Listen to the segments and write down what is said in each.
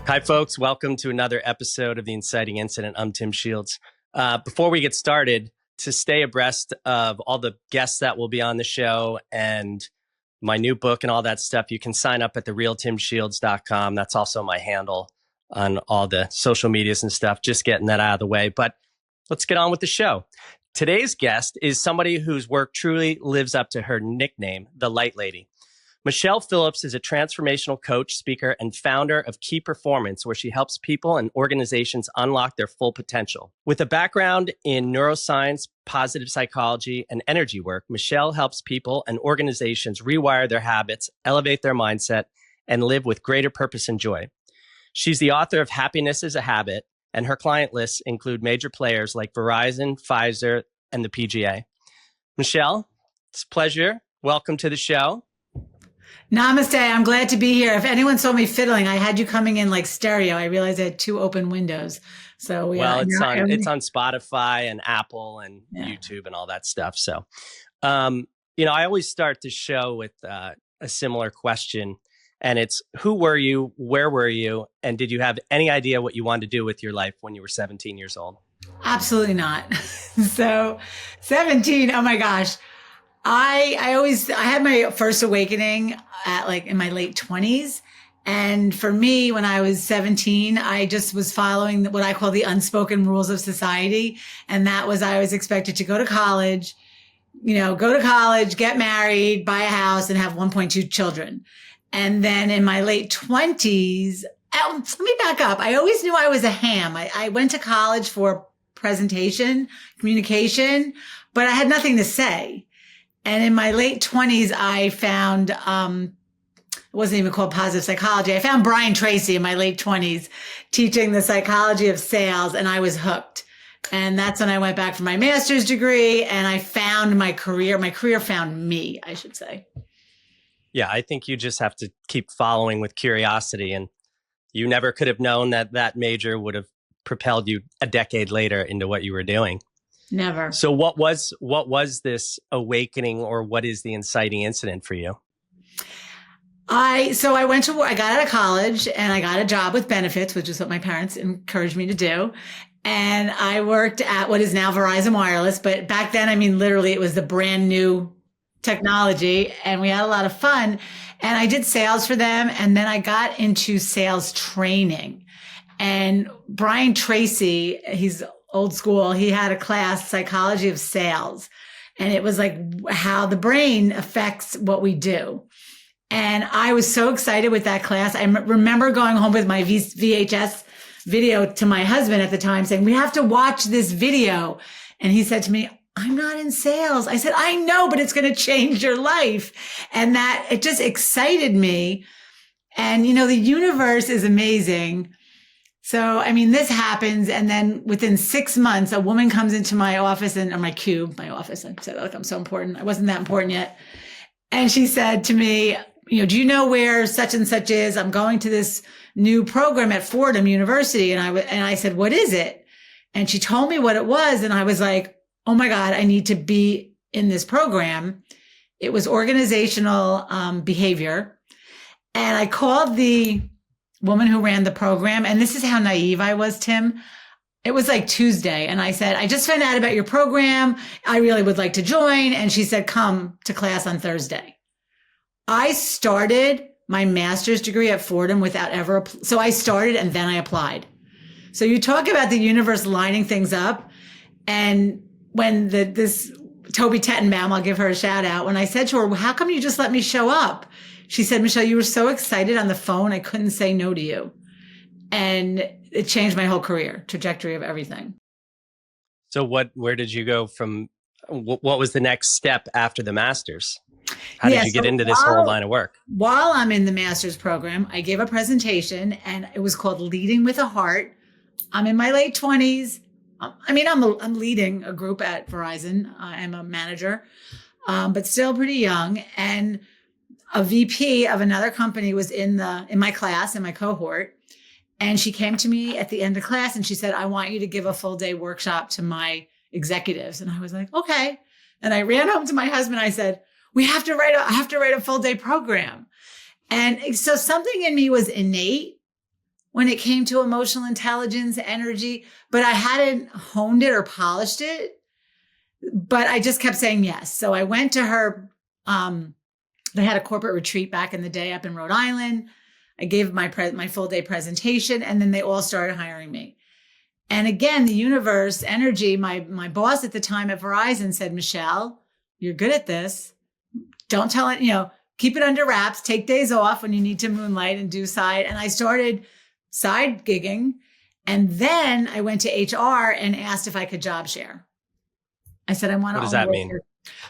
Hi, folks. Welcome to another episode of The Inciting Incident. I'm Tim Shields. Before we get started, to stay abreast of all the guests that will be on the show and my new book and all that stuff, you can sign up at therealtimshields.com. That's also my handle on all the social medias and stuff, just getting that out of the way. But let's get on with the show. Today's guest is somebody whose work truly lives up to her nickname, the Light Lady. Michele Phillips is a transformational coach, speaker, and founder of Key Performance, where she helps people and organizations unlock their full potential. With a background in neuroscience, positive psychology, and energy work, Michele helps people and organizations rewire their habits, elevate their mindset, and live with greater purpose and joy. She's the author of Happiness is a Habit, and her client lists include major players like Verizon, Pfizer, and the PGA. Michele, it's a pleasure. Welcome to the show. Namaste. I'm glad to be here. If anyone saw me fiddling, I had you coming in like stereo. I realized I had two open windows. So it's on Spotify and Apple and YouTube and all that stuff. So, I always start the show with a similar question, and it's who were you, where were you, and did you have any idea what you wanted to do with your life when you were 17 years old? Absolutely not. So 17, oh my gosh. I had my first awakening in my late 20s. And for me, when I was 17, I just was following what I call the unspoken rules of society. And that was, I was expected to go to college, get married, buy a house, and have 1.2 children. And then in my late 20s, let me back up. I always knew I was a ham. I went to college for presentation, communication, but I had nothing to say. And in my late 20s, I found, it wasn't even called positive psychology. I found Brian Tracy in my late 20s teaching the psychology of sales, and I was hooked. And that's when I went back for my master's degree, and I found my career. My career found me, I should say. Yeah, I think you just have to keep following with curiosity. And you never could have known that major would have propelled you a decade later into what you were doing. Never. So what was this awakening, or what is the inciting incident for you? I got out of college and I got a job with benefits, which is what my parents encouraged me to do. And I worked at what is now Verizon Wireless. But back then, literally it was the brand new technology, and we had a lot of fun. And I did sales for them. And then I got into sales training. And Brian Tracy, he's old school. He had a class, Psychology of Sales. And it was like how the brain affects what we do. And I was so excited with that class. I remember going home with my VHS video to my husband at the time saying, we have to watch this video. And he said to me, I'm not in sales. I said, I know, but it's going to change your life. And that it just excited me. And, the universe is amazing. So, this happens. And then within 6 months, a woman comes into my office my office. I said, look, I'm so important. I wasn't that important yet. And she said to me, do you know where such and such is? I'm going to this new program at Fordham University. And I said, what is it? And she told me what it was. And I was like, oh my God, I need to be in this program. It was organizational behavior. And I called the woman who ran the program. And this is how naive I was, Tim. It was like Tuesday. And I said, I just found out about your program. I really would like to join. And she said, come to class on Thursday. I started my master's degree at Fordham without ever. So I started and then I applied. So you talk about the universe lining things up. And when this Toby Tettenbaum, I'll give her a shout out. When I said to her, well, how come you just let me show up? She said, Michele, you were so excited on the phone. I couldn't say no to you. And it changed my whole career, trajectory of everything. So where did you go from, what was the next step after the master's? How did you get into this whole line of work? While I'm in the master's program, I gave a presentation and it was called Leading with a Heart. I'm in my late 20s. I'm leading a group at Verizon. I'm a manager, but still pretty young. And a VP of another company was in my class, in my cohort. And she came to me at the end of class and she said, I want you to give a full day workshop to my executives. And I was like, okay. And I ran home to my husband. I said, I have to write a full day program. And so something in me was innate, when it came to emotional intelligence, energy, but I hadn't honed it or polished it. But I just kept saying yes. So I went to her. They had a corporate retreat back in the day up in Rhode Island. I gave my full day presentation, and then they all started hiring me. And again, the universe, energy, my boss at the time at Verizon said, Michele, you're good at this. Don't tell it, keep it under wraps, take days off when you need to moonlight and do side. And I started side gigging. And then I went to HR and asked if I could job share. I said, I want to. What does that mean?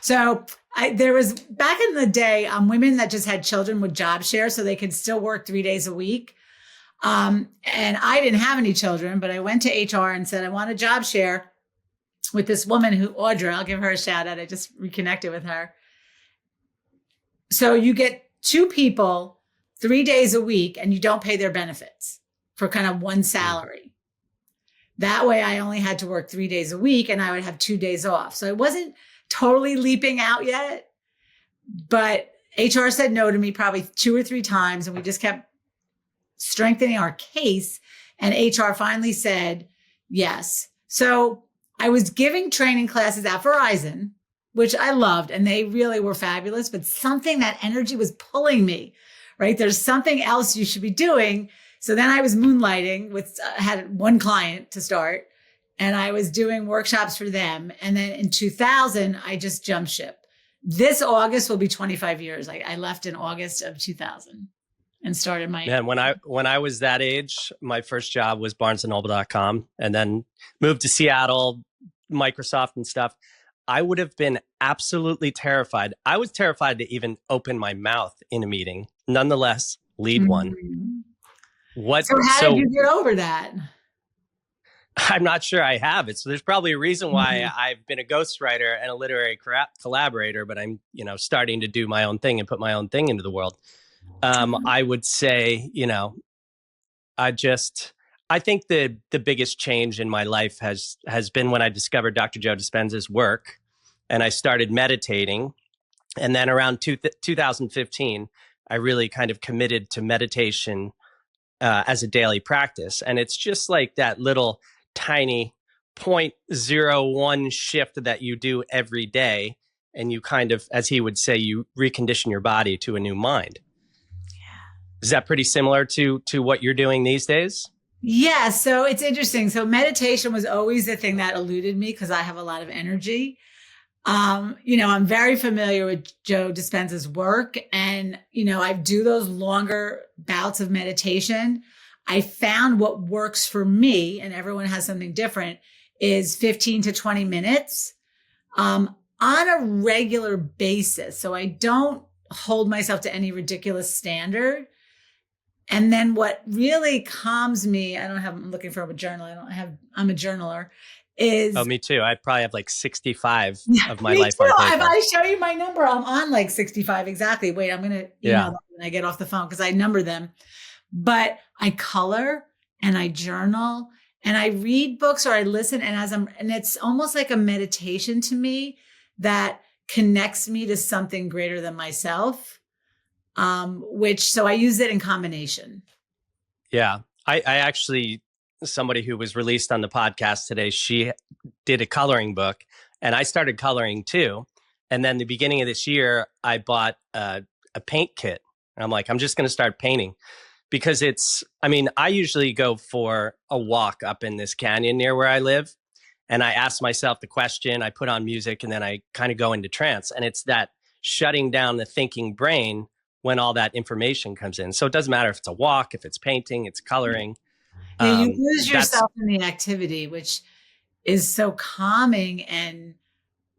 So there was back in the day, women that just had children would job share so they could still work 3 days a week. And I didn't have any children, but I went to HR and said, I want a job share with this woman Audra, I'll give her a shout out. I just reconnected with her. So you get 2 people 3 days a week and you don't pay their benefits for kind of one salary. That way I only had to work 3 days a week and I would have 2 days off. So I wasn't totally leaping out yet, but HR said no to me probably 2 or 3 times. And we just kept strengthening our case. And HR finally said yes. So I was giving training classes at Verizon, which I loved, and they really were fabulous, but something, that energy was pulling me, right? There's something else you should be doing. So then I was moonlighting with, had one client to start, and I was doing workshops for them. And then in 2000, I just jumped ship. This August will be 25 years. I left in August of 2000 and started my. Man, when I was that age, my first job was barnesandnoble.com, and then moved to Seattle, Microsoft and stuff. I would have been absolutely terrified. I was terrified to even open my mouth in a meeting. Nonetheless, lead one. So how did you get over that? I'm not sure I have it. So there's probably a reason why I've been a ghostwriter and a literary collaborator, but I'm, starting to do my own thing and put my own thing into the world. I would say, I think the biggest change in my life has been when I discovered Dr. Joe Dispenza's work and I started meditating. And then around 2015, I really kind of committed to meditation as a daily practice. And it's just like that little tiny 0.01 shift that you do every day. And you kind of, as he would say, you recondition your body to a new mind. Yeah. Is that pretty similar to what you're doing these days? Yeah. So it's interesting. So meditation was always the thing that eluded me because I have a lot of energy. I'm very familiar with Joe Dispenza's work, and, I do those longer bouts of meditation. I found what works for me, and everyone has something different, is 15 to 20 minutes, on a regular basis. So I don't hold myself to any ridiculous standard. And then what really calms me, I'm looking for a journal. I'm a journaler. Oh, me too. I probably have like 65 of my life too. on paper. If I show you my number, I'm on like 65 exactly. Wait, I'm going to email them when I get off the phone because I number them. But I color and I journal and I read books or I listen, and it's almost like a meditation to me that connects me to something greater than myself. So I use it in combination. Yeah. I actually, somebody who was released on the podcast today, she did a coloring book and I started coloring too. And then the beginning of this year, I bought a paint kit. And I'm like, I'm just going to start painting because I usually go for a walk up in this canyon near where I live. And I ask myself the question, I put on music, and then I kind of go into trance. And it's that shutting down the thinking brain when all that information comes in. So it doesn't matter if it's a walk, if it's painting, it's coloring. Yeah, you lose yourself in the activity, which is so calming and,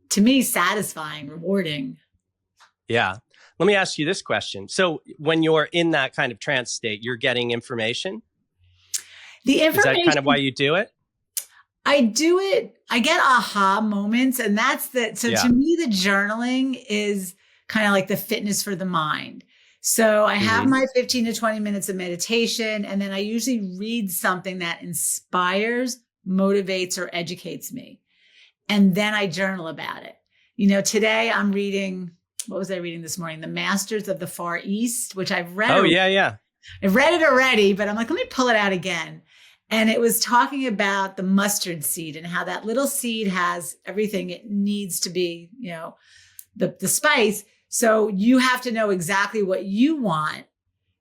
to me, satisfying, rewarding. Yeah. Let me ask you this question. So when you're in that kind of trance state, you're getting information? Is that kind of why you do it? I do it. I get aha moments, and that's to me, the journaling is kind of like the fitness for the mind. So I have my 15 to 20 minutes of meditation, and then I usually read something that inspires, motivates, or educates me. And then I journal about it. Today I'm reading, what was I reading this morning? The Masters of the Far East, which I've read. Oh, yeah. I read it already, but I'm like, let me pull it out again. And it was talking about the mustard seed and how that little seed has everything it needs to be, the spice. So you have to know exactly what you want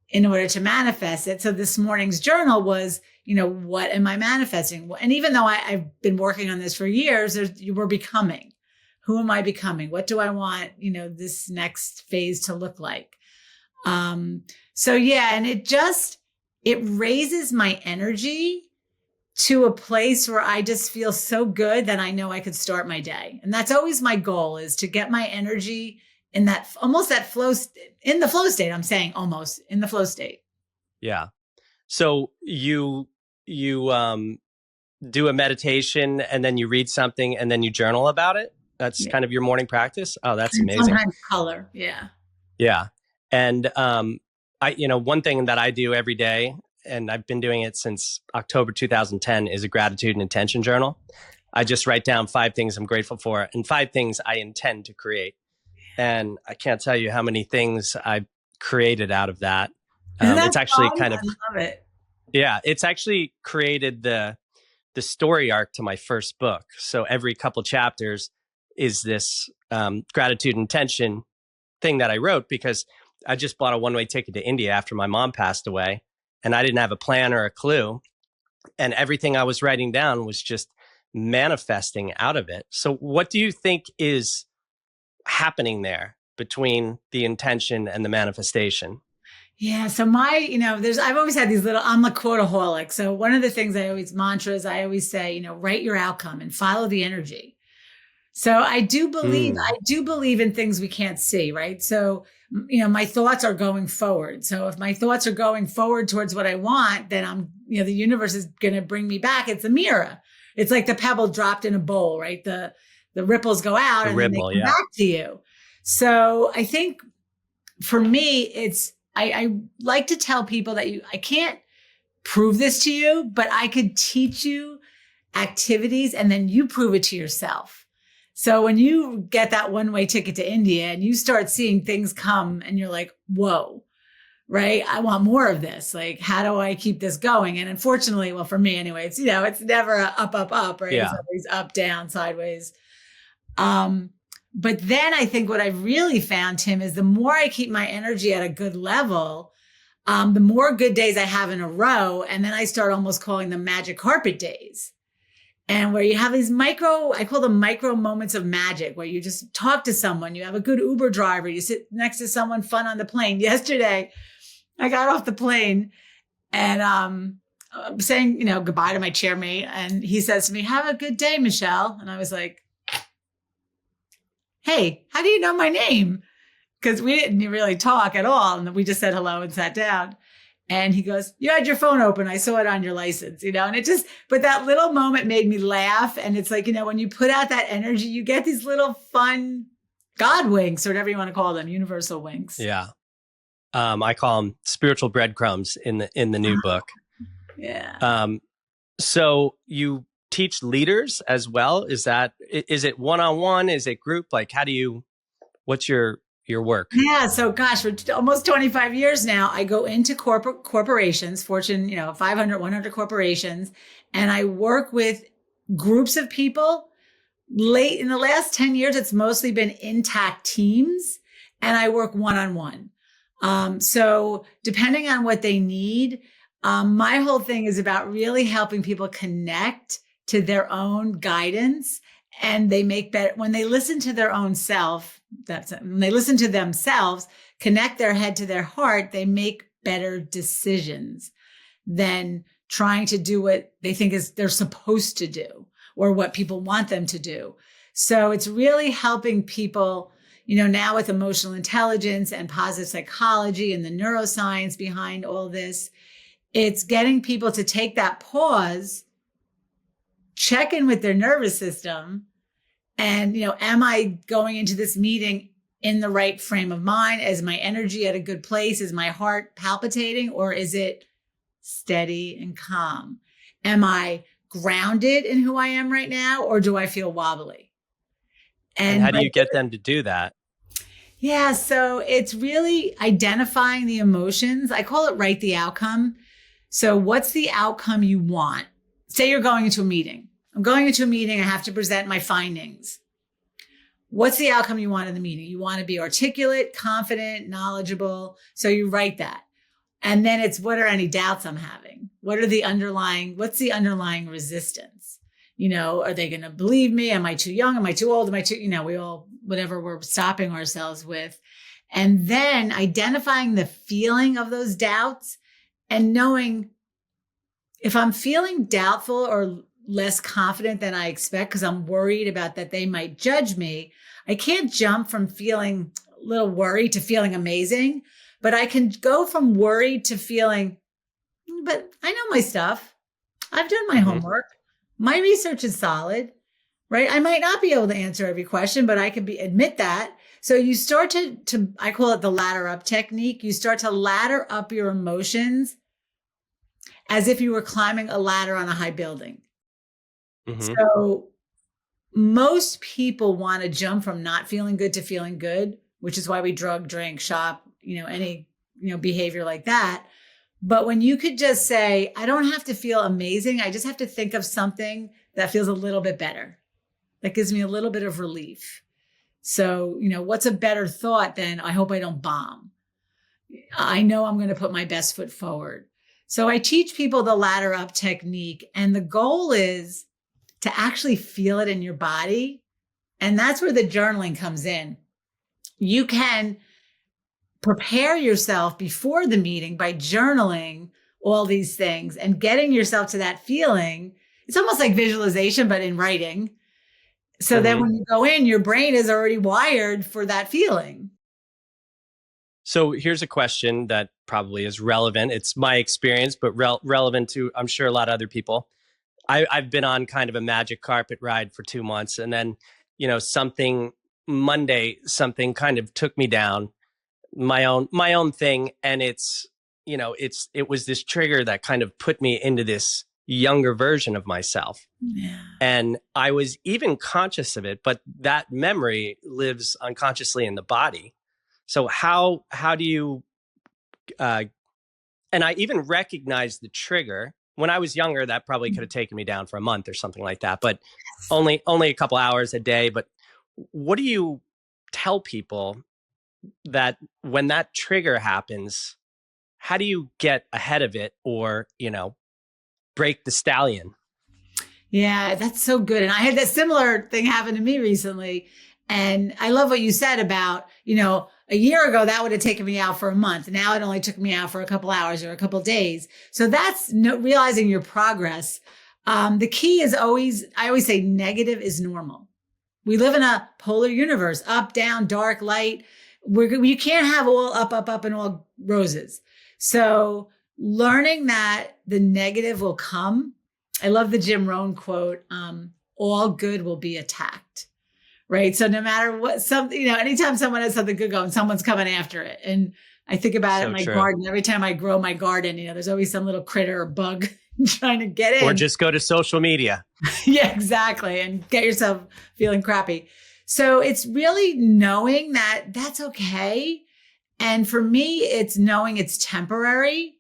in order to manifest it. So this morning's journal was, what am I manifesting? And even though I've been working on this for years, we're becoming. Who am I becoming? What do I want, this next phase to look like? So yeah, and it raises my energy to a place where I just feel so good that I know I could start my day. And that's always my goal, is to get my energy in that flow, in the flow state. I'm saying almost in the flow state. Yeah. So you do a meditation and then you read something and then you journal about it. That's kind of your morning practice. Oh, that's amazing. Sometimes color. Yeah. Yeah. And one thing that I do every day, and I've been doing it since October 2010, is a gratitude and intention journal. I just write down 5 things I'm grateful for and 5 things I intend to create. And I can't tell you how many things I've created out of that. It's actually fun? kind of, I love it. Yeah, it's actually created the story arc to my first book. So every couple chapters is this gratitude and intention thing that I wrote, because I just bought a one-way ticket to India after my mom passed away, and I didn't have a plan or a clue. And everything I was writing down was just manifesting out of it. So what do you think is happening there between the intention and the manifestation? Yeah. So I've always had these I'm a quotaholic. So one of the things I always say, write your outcome and follow the energy. So I do believe in things we can't see, right? So, my thoughts are going forward. So if my thoughts are going forward towards what I want, then the universe is going to bring me back. It's a mirror. It's like the pebble dropped in a bowl, right? The ripples go out and then they come back to you. So I think for me, I like to tell people that I can't prove this to you, but I could teach you activities and then you prove it to yourself. So when you get that one-way ticket to India and you start seeing things come and you're like, whoa, right? I want more of this. Like, how do I keep this going? And unfortunately, well, for me anyway, it's, it's never a up, up, up, right? Yeah. It's always up, down, sideways. But then I think what I've really found, Tim, is the more I keep my energy at a good level, the more good days I have in a row. And then I start almost calling them magic carpet days. And where you have these I call them micro moments of magic, where you just talk to someone, you have a good Uber driver, you sit next to someone fun on the plane. Yesterday, I got off the plane and I'm saying, goodbye to my chairmate. And he says to me, have a good day, Michele. And I was like, hey, how do you know my name? Because we didn't really talk at all. And we just said hello and sat down. And he goes, you had your phone open. I saw it on your license, and but that little moment made me laugh. And it's like, when you put out that energy, you get these little fun God winks, or whatever you want to call them, universal winks. Yeah. I call them spiritual breadcrumbs in the new book. Yeah. So you teach leaders as well. Is it one-on-one? Is it group? Like, what's your work? Yeah. So gosh, for almost 25 years now, I go into corporations, Fortune, 500, 100 corporations, and I work with groups of people. Late in the last 10 years, it's mostly been intact teams, and I work one-on-one. So depending on what they need, my whole thing is about really helping people connect to their own guidance, and they make better when they listen to their own self. When they listen to themselves, connect their head to their heart, they make better decisions than trying to do what they think they're supposed to do or what people want them to do. So it's really helping people, now with emotional intelligence and positive psychology and the neuroscience behind all this, it's getting people to take that pause, check in with their nervous system. And, am I going into this meeting in the right frame of mind? Is my energy at a good place? Is my heart palpitating, or is it steady and calm? Am I grounded in who I am right now, or do I feel wobbly? And how do you get them to do that? Yeah, so it's really identifying the emotions. I call it write the outcome. So what's the outcome you want? Say you're going into a meeting. I'm going into a meeting. I have to present my findings. What's the outcome you want in the meeting? You want to be articulate, confident, knowledgeable. So you write that. And then it's, what are any doubts I'm having? What's the underlying resistance? Are they going to believe me? Am I too young? Am I too old? Am I too, whatever we're stopping ourselves with. And then identifying the feeling of those doubts and knowing if I'm feeling doubtful or less confident than I expect, because I'm worried about that they might judge me, I can't jump from feeling a little worried to feeling amazing, but I can go from worried to feeling, but I know my stuff. I've done my homework. My research is solid, right? I might not be able to answer every question, but I can admit that. So you start to, I call it the ladder up technique. You start to ladder up your emotions as if you were climbing a ladder on a high building. So most people want to jump from not feeling good to feeling good, which is why we drug, drink, shop, any, behavior like that. But when you could just say, I don't have to feel amazing. I just have to think of something that feels a little bit better. That gives me a little bit of relief. So, what's a better thought than I hope I don't bomb? I know I'm going to put my best foot forward. So I teach people the ladder up technique, and the goal is to actually feel it in your body. And that's where the journaling comes in. You can prepare yourself before the meeting by journaling all these things and getting yourself to that feeling. It's almost like visualization, but in writing. So then when you go in, your brain is already wired for that feeling. So here's a question that probably is relevant. It's my experience, but relevant to, I'm sure, a lot of other people. I've been on kind of a magic carpet ride for 2 months. And then, Monday, something kind of took me down, my own thing. And it was this trigger that kind of put me into this younger version of myself. Yeah. And I was even conscious of it, but that memory lives unconsciously in the body. So how do you, and I even recognized the trigger. When I was younger, that probably could have taken me down for a month or something like that, but only a couple hours a day. But what do you tell people that when that trigger happens, how do you get ahead of it or, break the stallion? Yeah, that's so good. And I had that similar thing happen to me recently. And I love what you said about, a year ago, that would have taken me out for a month. Now it only took me out for a couple hours or a couple of days. So that's realizing your progress. The key is I always say negative is normal. We live in a polar universe, up, down, dark, light. You can't have all up, and all roses. So learning that the negative will come. I love the Jim Rohn quote, all good will be attacked. Right. So no matter what, anytime someone has something good going, someone's coming after it. And I think about it in my garden. Every time I grow my garden, there's always some little critter or bug trying to get in. Or just go to social media. Yeah, exactly. And get yourself feeling crappy. So it's really knowing that that's okay. And for me, it's knowing it's temporary.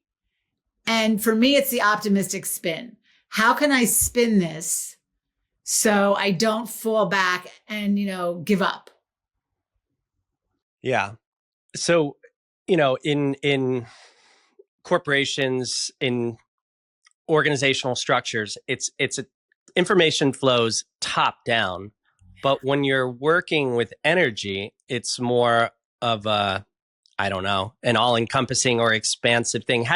And for me, it's the optimistic spin. How can I spin this so I don't fall back and, give up? Yeah. So, in corporations, in organizational structures, information flows top down. But when you're working with energy, it's more of an all-encompassing or expansive thing.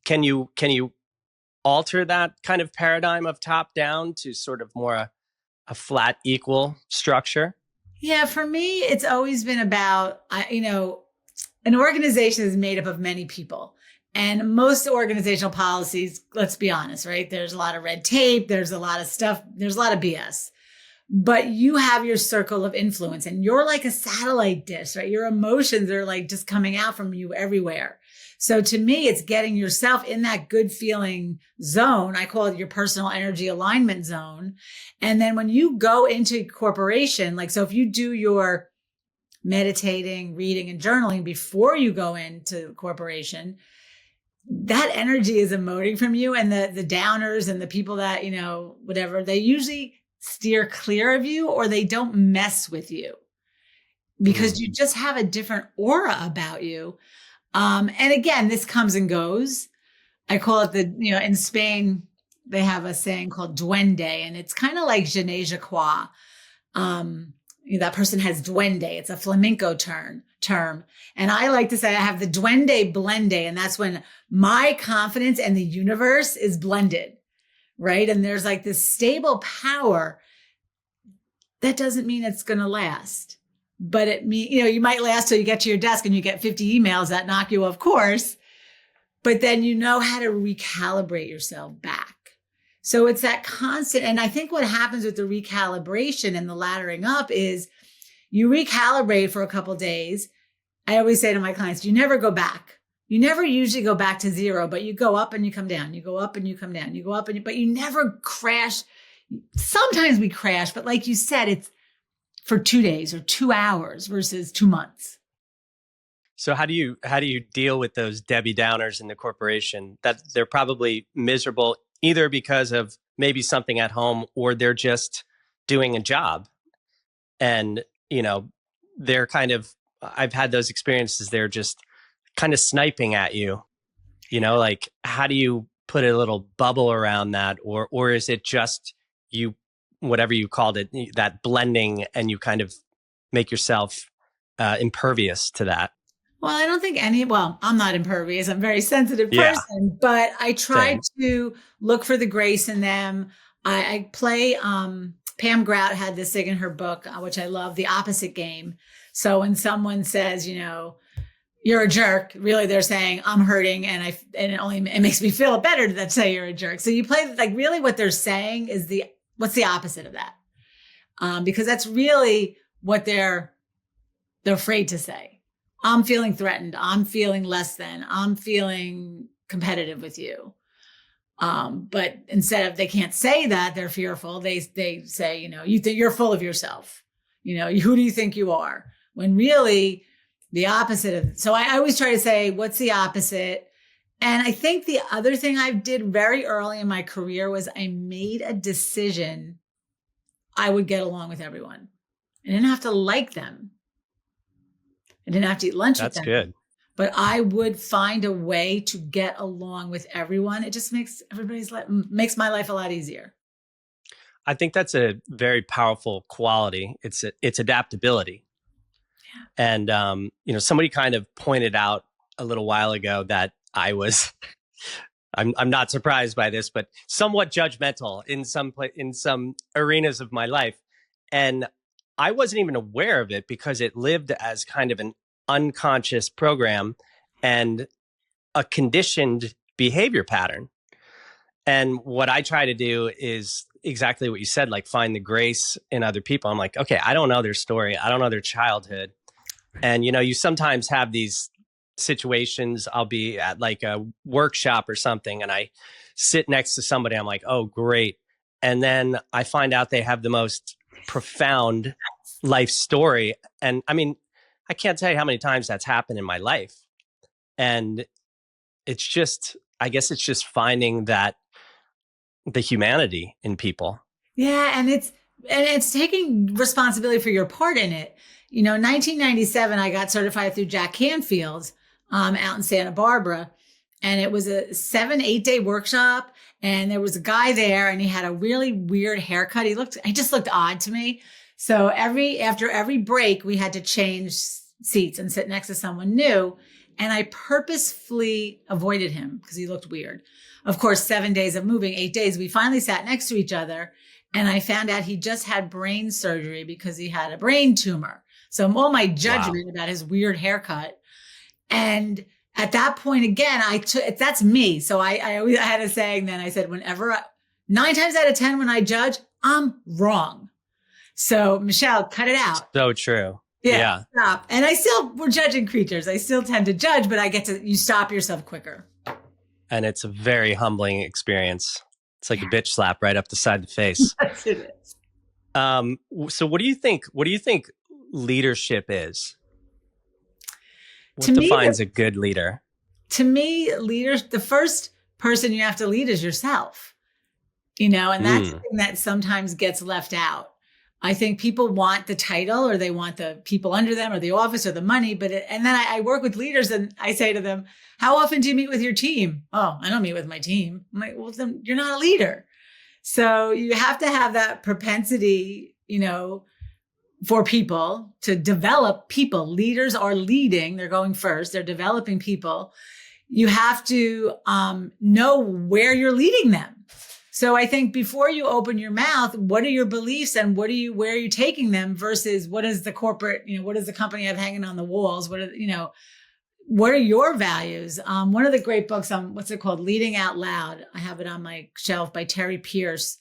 Can you alter that kind of paradigm of top down to sort of more a flat, equal structure? Yeah, for me, it's always been about, an organization is made up of many people. And most organizational policies, let's be honest, right? There's a lot of red tape. There's a lot of stuff. There's a lot of BS. But you have your circle of influence and you're like a satellite dish, right? Your emotions are like just coming out from you everywhere. So to me, it's getting yourself in that good feeling zone. I call it your personal energy alignment zone. And then when you go into corporation, so if you do your meditating, reading, and journaling before you go into corporation, that energy is emoting from you. And the downers and the people that, whatever, they usually steer clear of you, or they don't mess with you because you just have a different aura about you. And again, this comes and goes. I call it in Spain, they have a saying called duende, and it's kind of like je ne sais quoi. That person has duende. It's a flamenco term. And I like to say I have the duende blende, and that's when my confidence and the universe is blended, right? And there's like this stable power. That doesn't mean it's going to last, but it means, you might last till you get to your desk and you get 50 emails that knock you off course, but then you know how to recalibrate yourself back. So it's that constant. And I think what happens with the recalibration and the laddering up is you recalibrate for a couple of days. I always say to my clients, you never go back. You never usually go back to zero, but you go up and you come down. You go up and you come down. You go up but you never crash. Sometimes we crash, but like you said, it's for 2 days or 2 hours versus 2 months. So how do you deal with those Debbie Downers in the corporation that they're probably miserable either because of maybe something at home or they're just doing a job and, they're I've had those experiences. They're just kind of sniping at you, like how do you put a little bubble around that? Or is it just you, whatever you called it, that blending, and you kind of make yourself impervious to that? Well, I don't think I'm not impervious. I'm a very sensitive person, but I try to look for the grace in them. I play, Pam Grout had this thing in her book, which I love, The Opposite Game. So when someone says, you're a jerk, really they're saying I'm hurting, and it makes me feel better to say you're a jerk. So you play, like, really what they're saying is what's the opposite of that? Because that's really what they're afraid to say. I'm feeling threatened. I'm feeling less than. I'm feeling competitive with you. But instead of, they can't say that, they're fearful. They say, you think you're full of yourself. Who do you think you are? When really the opposite of it. So I always try to say, what's the opposite? And I think the other thing I did very early in my career was I made a decision I would get along with everyone. I didn't have to like them. I didn't have to eat lunch with them. That's good. But I would find a way to get along with everyone. It just makes makes my life a lot easier. I think that's a very powerful quality. It's adaptability. Yeah. And somebody kind of pointed out a little while ago that I was I'm not surprised by this, but somewhat judgmental in some arenas of my life. And I wasn't even aware of it because it lived as kind of an unconscious program and a conditioned behavior pattern. And what I try to do is exactly what you said, like find the grace in other people. I'm like, okay, I don't know their story. I don't know their childhood. And, you sometimes have these situations. I'll be at like a workshop or something and I sit next to somebody. I'm like, oh, great. And then I find out they have the most profound life story. And I mean, I can't tell you how many times that's happened in my life. And it's just, I guess it's just finding that the humanity in people. Yeah. And it's taking responsibility for your part in it. 1997, I got certified through Jack Canfield's out in Santa Barbara. And it was a 7-8 day workshop. And there was a guy there and he had a really weird haircut. He just looked odd to me. So after every break, we had to change seats and sit next to someone new. And I purposefully avoided him because he looked weird. Of course, 7 days of moving, 8 days, we finally sat next to each other. And I found out he just had brain surgery because he had a brain tumor. So all my judgment about his weird haircut. And at that point, again, that's me. So I had a saying then. I said, 9 times out of 10, when I judge, I'm wrong. So Michele, cut it out. So true. Yeah. Stop. And we're judging creatures. I still tend to judge, but you stop yourself quicker. And it's a very humbling experience. It's like a bitch slap right up the side of the face. Yes, it is. So what do you think leadership is? To What me, defines a good leader? leaders, the first person you have to lead is yourself, and that's the thing that sometimes gets left out. I think people want the title, or they want the people under them, or the office, or the money. And then I work with leaders, and I say to them, how often do you meet with your team? Oh, I don't meet with my team. I'm like, well, then you're not a leader. So you have to have that propensity, for people to develop people. Leaders are leading. They're going first. They're developing people. You have to know where you're leading them. So I think before you open your mouth, what are your beliefs and where are you taking them versus what is the corporate, what does the company have hanging on the walls? What are your values? One of the great books on what's it called? Leading Out Loud. I have it on my shelf by Terry Pierce,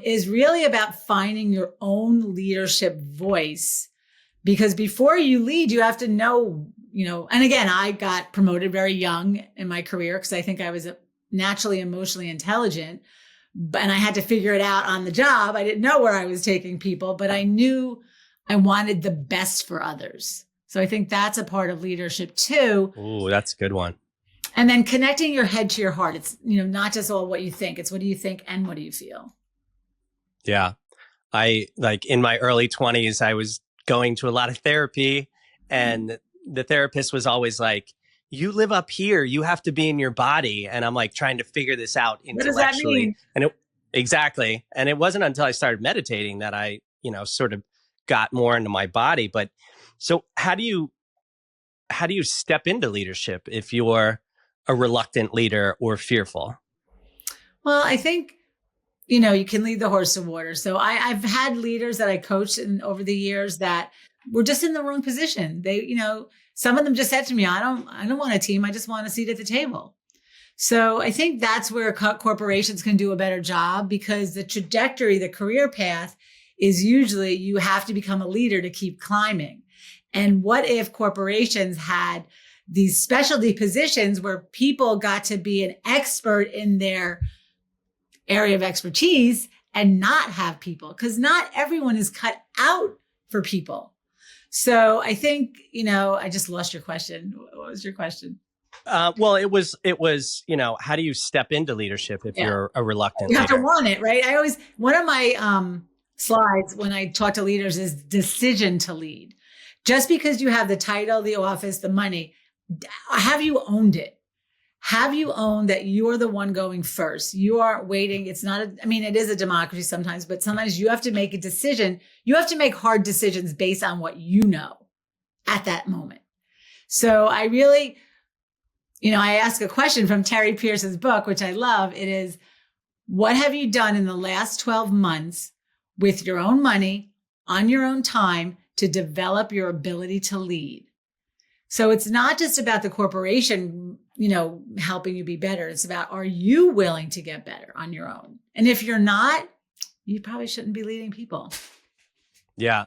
is really about finding your own leadership voice, because before you lead, you have to know, and again, I got promoted very young in my career because I think I was naturally emotionally intelligent, and I had to figure it out on the job. I didn't know where I was taking people, but I knew I wanted the best for others. So I think that's a part of leadership too. Oh, that's a good one. And then connecting your head to your heart. It's, not just all what you think. It's what do you think and what do you feel? Yeah. In my early 20s, I was going to a lot of therapy, and the therapist was always like, you live up here, you have to be in your body. And I'm like trying to figure this out intellectually. What does that mean? And exactly. And it wasn't until I started meditating that I, sort of got more into my body. But so how do you step into leadership if you're a reluctant leader or fearful? Well, I think, you can lead the horse to water. So I've had leaders that I coached over the years that were just in the wrong position. They, some of them just said to me, I don't want a team. I just want a seat at the table. So I think that's where corporations can do a better job, because the trajectory, the career path is usually you have to become a leader to keep climbing. And what if corporations had these specialty positions where people got to be an expert in their area of expertise and not have people? Because not everyone is cut out for people. So I think, I just lost your question. What was your question? Well, it was, how do you step into leadership if you're a reluctant leader? You have to want it, right? One of my slides when I talk to leaders is decision to lead. Just because you have the title, the office, the money, have you owned it? Have you owned that you're the one going first? You aren't waiting. It's not, it is a democracy sometimes, but sometimes you have to make a decision. You have to make hard decisions based on what you know at that moment. So I really, I ask a question from Terry Pierce's book, which I love. It is, what have you done in the last 12 months with your own money, on your own time, to develop your ability to lead? So it's not just about the corporation, helping you be better. It's about, are you willing to get better on your own? And if you're not, you probably shouldn't be leading people. Yeah.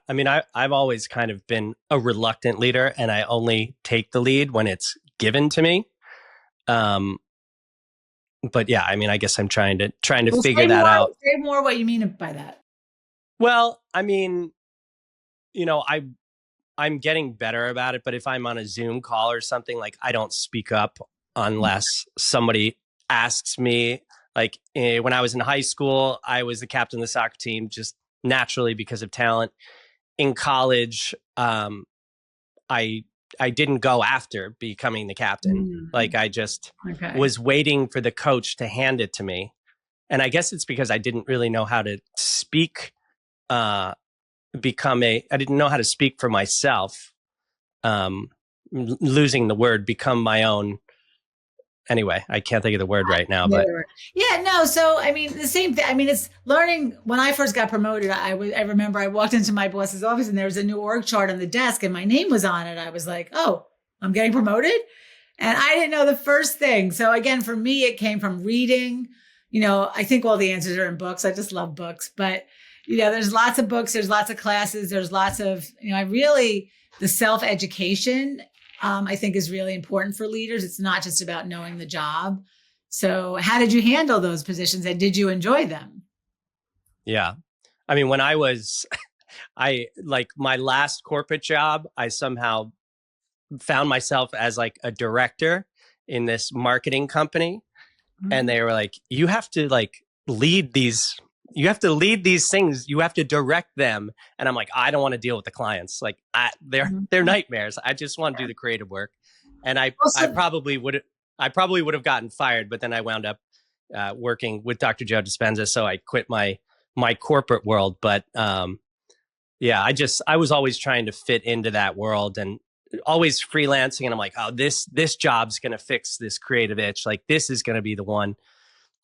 I've always kind of been a reluctant leader, and I only take the lead when it's given to me. But yeah, I guess I'm trying to figure that out. Say more what you mean by that. Well, I'm getting better about it, but if I'm on a Zoom call or something, like, I don't speak up unless somebody asks me. Like, when I was in high school, I was the captain of the soccer team just naturally because of talent. In college, I didn't go after becoming the captain. Like, I just was waiting for the coach to hand it to me. And I guess it's because I didn't really know how to speak, I didn't know how to speak for myself. Losing the word, become my own. Anyway, I can't think of the word right now, but yeah, no. So, the same thing. It's learning. When I first got promoted, I remember I walked into my boss's office and there was a new org chart on the desk and my name was on it. I was like, oh, I'm getting promoted. And I didn't know the first thing. So again, for me, it came from reading. I think all the answers are in books. I just love books, but there's lots of books, there's lots of classes, there's lots of, the self-education, I think is really important for leaders. It's not just about knowing the job. So how did you handle those positions and did you enjoy them? Yeah. When I was I like my last corporate job, I somehow found myself as like a director in this marketing company. And they were like, you have to like lead these, you have to lead these things. You have to direct them. And I'm like, I don't want to deal with the clients. Like they're nightmares. I just want to do the creative work. And I Also, probably would have gotten fired, but then I wound up working with Dr. Joe Dispenza. So I quit my corporate world. But yeah, I was always trying to fit into that world and always freelancing. And I'm like, oh, this job's going to fix this creative itch. Like this is going to be the one.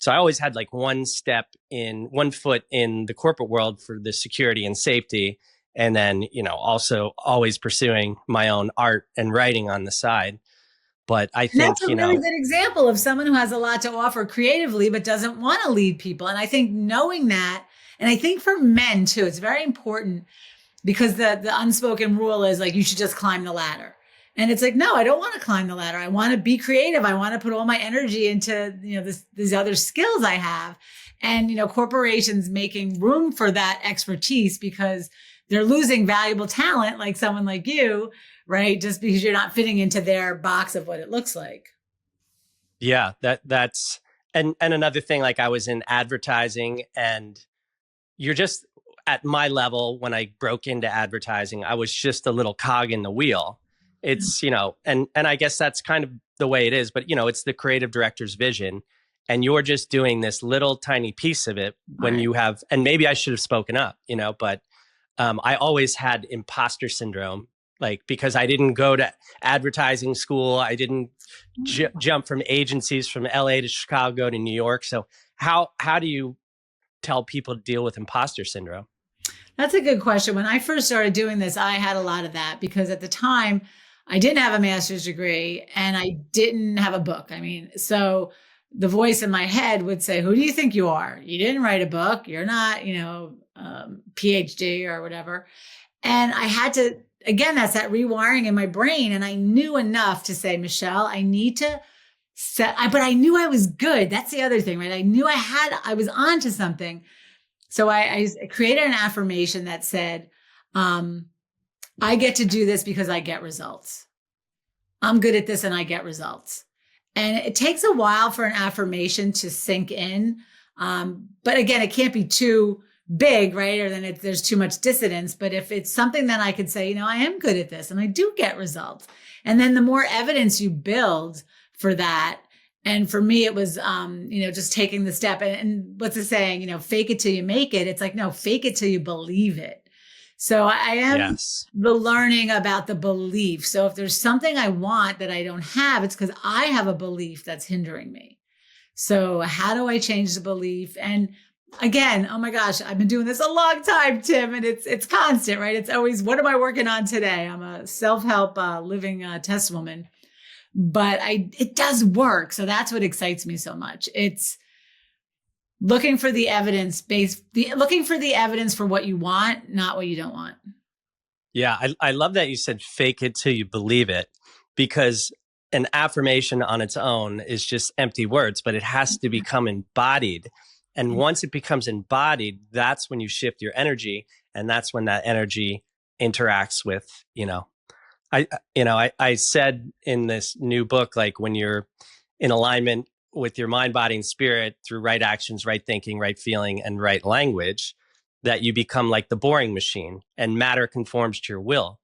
So I always had like one foot in the corporate world for the security and safety. And then, also always pursuing my own art and writing on the side. But I and think, that's a really good example of someone who has a lot to offer creatively, but doesn't want to lead people. And I think knowing that, and I think for men too, it's very important because the unspoken rule is like, you should just climb the ladder. And it's like, no, I don't want to climb the ladder. I want to be creative. I want to put all my energy into, these other skills I have. And, corporations making room for that expertise because they're losing valuable talent like someone like you, right? Just because you're not fitting into their box of what it looks like. yeah, that's, and another thing, like I was in advertising and you're just at my level when I broke into advertising, I was just a little cog in the wheel. It's, and I guess that's kind of the way it is, but it's the creative director's vision and you're just doing this little tiny piece of it when Right. you have, and maybe I should have spoken up, but I always had imposter syndrome, like because I didn't go to advertising school. I didn't jump from agencies from LA to Chicago to New York. So how do you tell people to deal with imposter syndrome? That's a good question. When I first started doing this, I had a lot of that because at the time I didn't have a master's degree and I didn't have a book. I mean, so the voice in my head would say, who do you think you are? You didn't write a book. You're not, PhD or whatever. And I had to, again, that's that rewiring in my brain. And I knew enough to say, Michele, I need to but I knew I was good. That's the other thing, right? I knew I was onto something. So I created an affirmation that said, I get to do this because I get results. I'm good at this and I get results. And it takes a while for an affirmation to sink in. But again, it can't be too big, right? Or then there's too much dissonance. But if it's something that I could say, I am good at this and I do get results. And then the more evidence you build for that, and for me, it was, just taking the step. And what's the saying? Fake it till you make it. It's like, no, fake it till you believe it. So I am the learning about the belief. So if there's something I want that I don't have, it's because I have a belief that's hindering me. So how do I change the belief? And again, oh my gosh, I've been doing this a long time, Tim, and it's constant, right? It's always, what am I working on today? I'm a self-help living test woman. But it does work. So that's what excites me so much. It's looking for the evidence for what you want, not what you don't want. Yeah, I love that you said fake it till you believe it, because an affirmation on its own is just empty words, but it has to become embodied. And once it becomes embodied, that's when you shift your energy. And that's when that energy interacts with, I said in this new book, like when you're in alignment with your mind, body, and spirit through right actions, right thinking, right feeling, and right language, that you become like the boring machine and matter conforms to your will.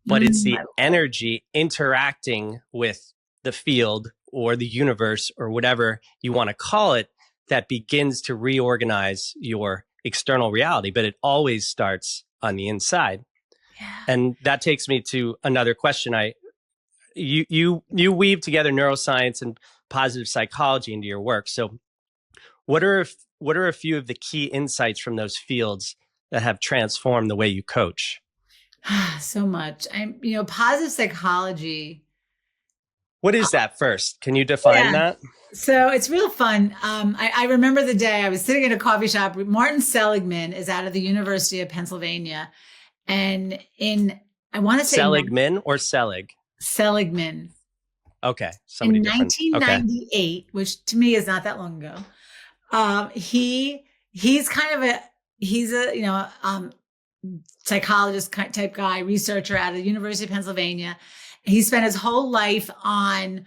But it's the energy interacting with the field or the universe or whatever you want to call it that begins to reorganize your external reality. But it always starts on the inside. Yeah. And that takes me to another question. You weave together neuroscience and positive psychology into your work. So what are a few of the key insights from those fields that have transformed the way you coach? So much. Positive psychology. What is that first? Can you define that? So it's real fun. I remember the day I was sitting in a coffee shop. Martin Seligman is out of the University of Pennsylvania. And I want to say Seligman or Selig? Seligman. Okay. Somebody in different. 1998, which to me is not that long ago. He's a psychologist type guy, researcher out of the University of Pennsylvania. He spent his whole life on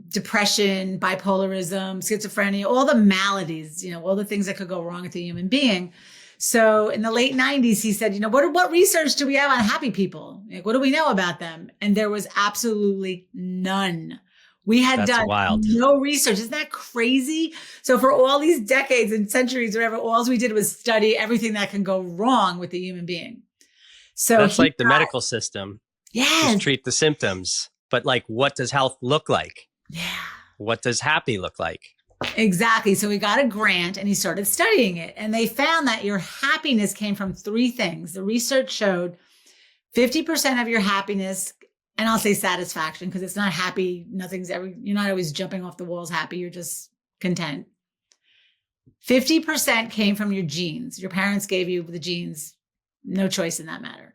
depression, bipolarism, schizophrenia, all the maladies, all the things that could go wrong with a human being. So in the late 90s, he said, what research do we have on happy people? Like, what do we know about them? And there was absolutely none. We had done no research. Isn't that crazy? So for all these decades and centuries, whatever, all we did was study everything that can go wrong with the human being. So that's like the medical system. Yeah. Just treat the symptoms. But like, what does health look like? Yeah. What does happy look like? Exactly. So he got a grant and he started studying it. And they found that your happiness came from three things. The research showed 50% of your happiness, and I'll say satisfaction because it's not happy. You're not always jumping off the walls happy. You're just content. 50% came from your genes. Your parents gave you the genes, no choice in that matter.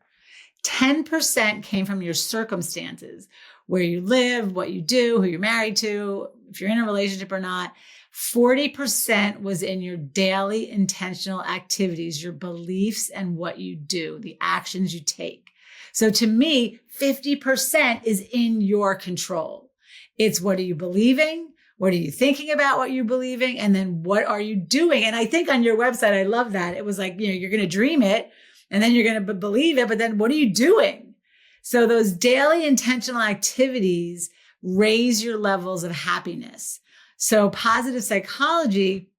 10% came from your circumstances, where you live, what you do, who you're married to, if you're in a relationship or not. 40% was in your daily intentional activities, your beliefs and what you do, the actions you take. So to me, 50% is in your control. It's what are you believing? What are you thinking about what you're believing? And then what are you doing? And I think on your website, I love that. It was like, you're going to dream it and then you're going to believe it, but then what are you doing? So those daily intentional activities raise your levels of happiness. So positive psychology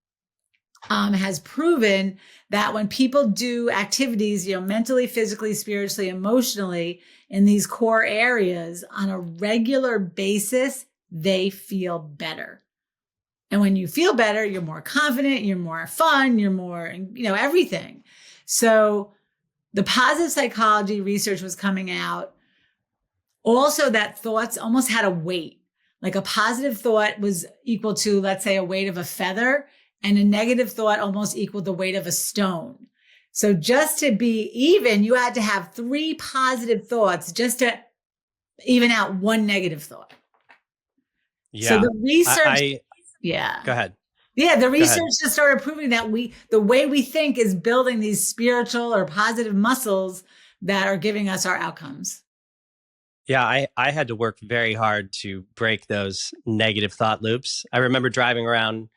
has proven that when people do activities, mentally, physically, spiritually, emotionally, in these core areas on a regular basis, they feel better. And when you feel better, you're more confident, you're more fun, you're more, everything. So the positive psychology research was coming out. Also, that thoughts almost had a weight. Like a positive thought was equal to, let's say, a weight of a feather, and a negative thought almost equaled the weight of a stone. So just to be even, you had to have 3 positive thoughts just to even out 1 negative thought. Yeah. So the research, Go ahead. Yeah, the research just started proving that the way we think is building these spiritual or positive muscles that are giving us our outcomes. Yeah, I had to work very hard to break those negative thought loops. I remember driving around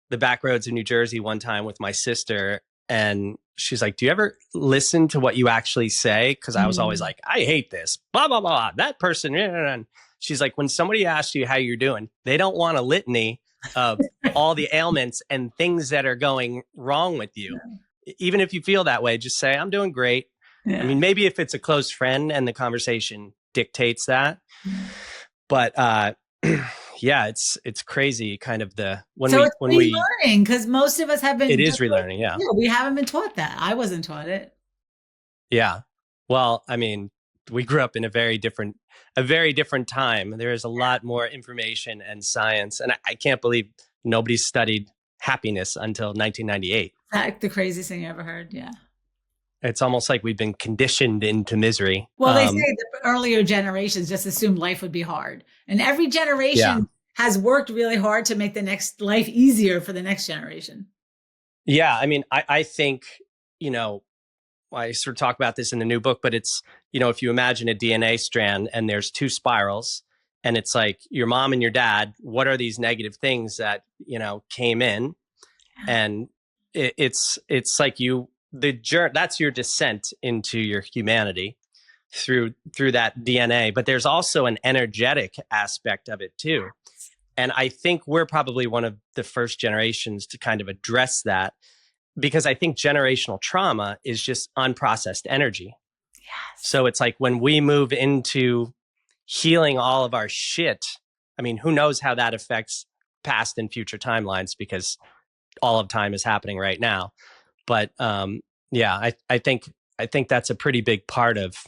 the back roads of New Jersey one time with my sister, and she's like, do you ever listen to what you actually say? Because I was always like, I hate this, blah, blah, blah, that person. And she's like, when somebody asks you how you're doing, they don't want a litany of all the ailments and things that are going wrong with you. Yeah. Even if you feel that way, just say, I'm doing great. Yeah. I mean, maybe if it's a close friend and the conversation dictates that, but yeah, it's crazy kind of when we relearning, because most of us have been, it is relearning. Yeah, we haven't been taught that. I wasn't taught it. Yeah, well, I mean, we grew up in a very different time. There is a lot more information and science, and I can't believe nobody studied happiness until 1998. That's the craziest thing you ever heard. Yeah. It's almost like we've been conditioned into misery. Well, they say the earlier generations just assumed life would be hard. And every generation has worked really hard to make the next life easier for the next generation. Yeah. I mean, I think, I sort of talk about this in the new book, but it's, if you imagine a DNA strand and there's 2 spirals, and it's like your mom and your dad, what are these negative things that, came in? Yeah. And it's like that's your descent into your humanity through that DNA. But there's also an energetic aspect of it too. And I think we're probably one of the first generations to kind of address that, because I think generational trauma is just unprocessed energy. Yes. So it's like when we move into healing all of our shit, I mean, who knows how that affects past and future timelines, because all of time is happening right now. But yeah, I think that's a pretty big part of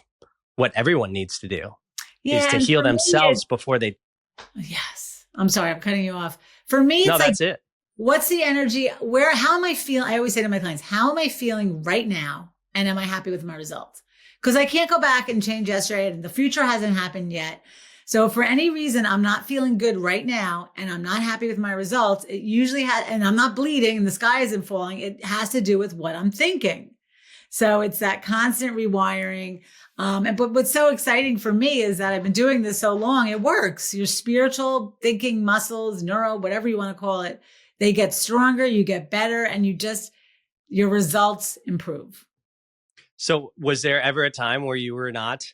what everyone needs to do, is to heal themselves before they. Yes. I'm sorry, I'm cutting you off. For me, it's that's it. What's the energy? How am I feeling? I always say to my clients, how am I feeling right now? And am I happy with my results? Because I can't go back and change yesterday, and the future hasn't happened yet. So for any reason, I'm not feeling good right now, and I'm not happy with my results, it usually and I'm not bleeding and the sky isn't falling. It has to do with what I'm thinking. So it's that constant rewiring. But what's so exciting for me is that I've been doing this so long, it works. Your spiritual thinking muscles, neuro, whatever you want to call it, they get stronger, you get better, and your results improve. So was there ever a time where you were not,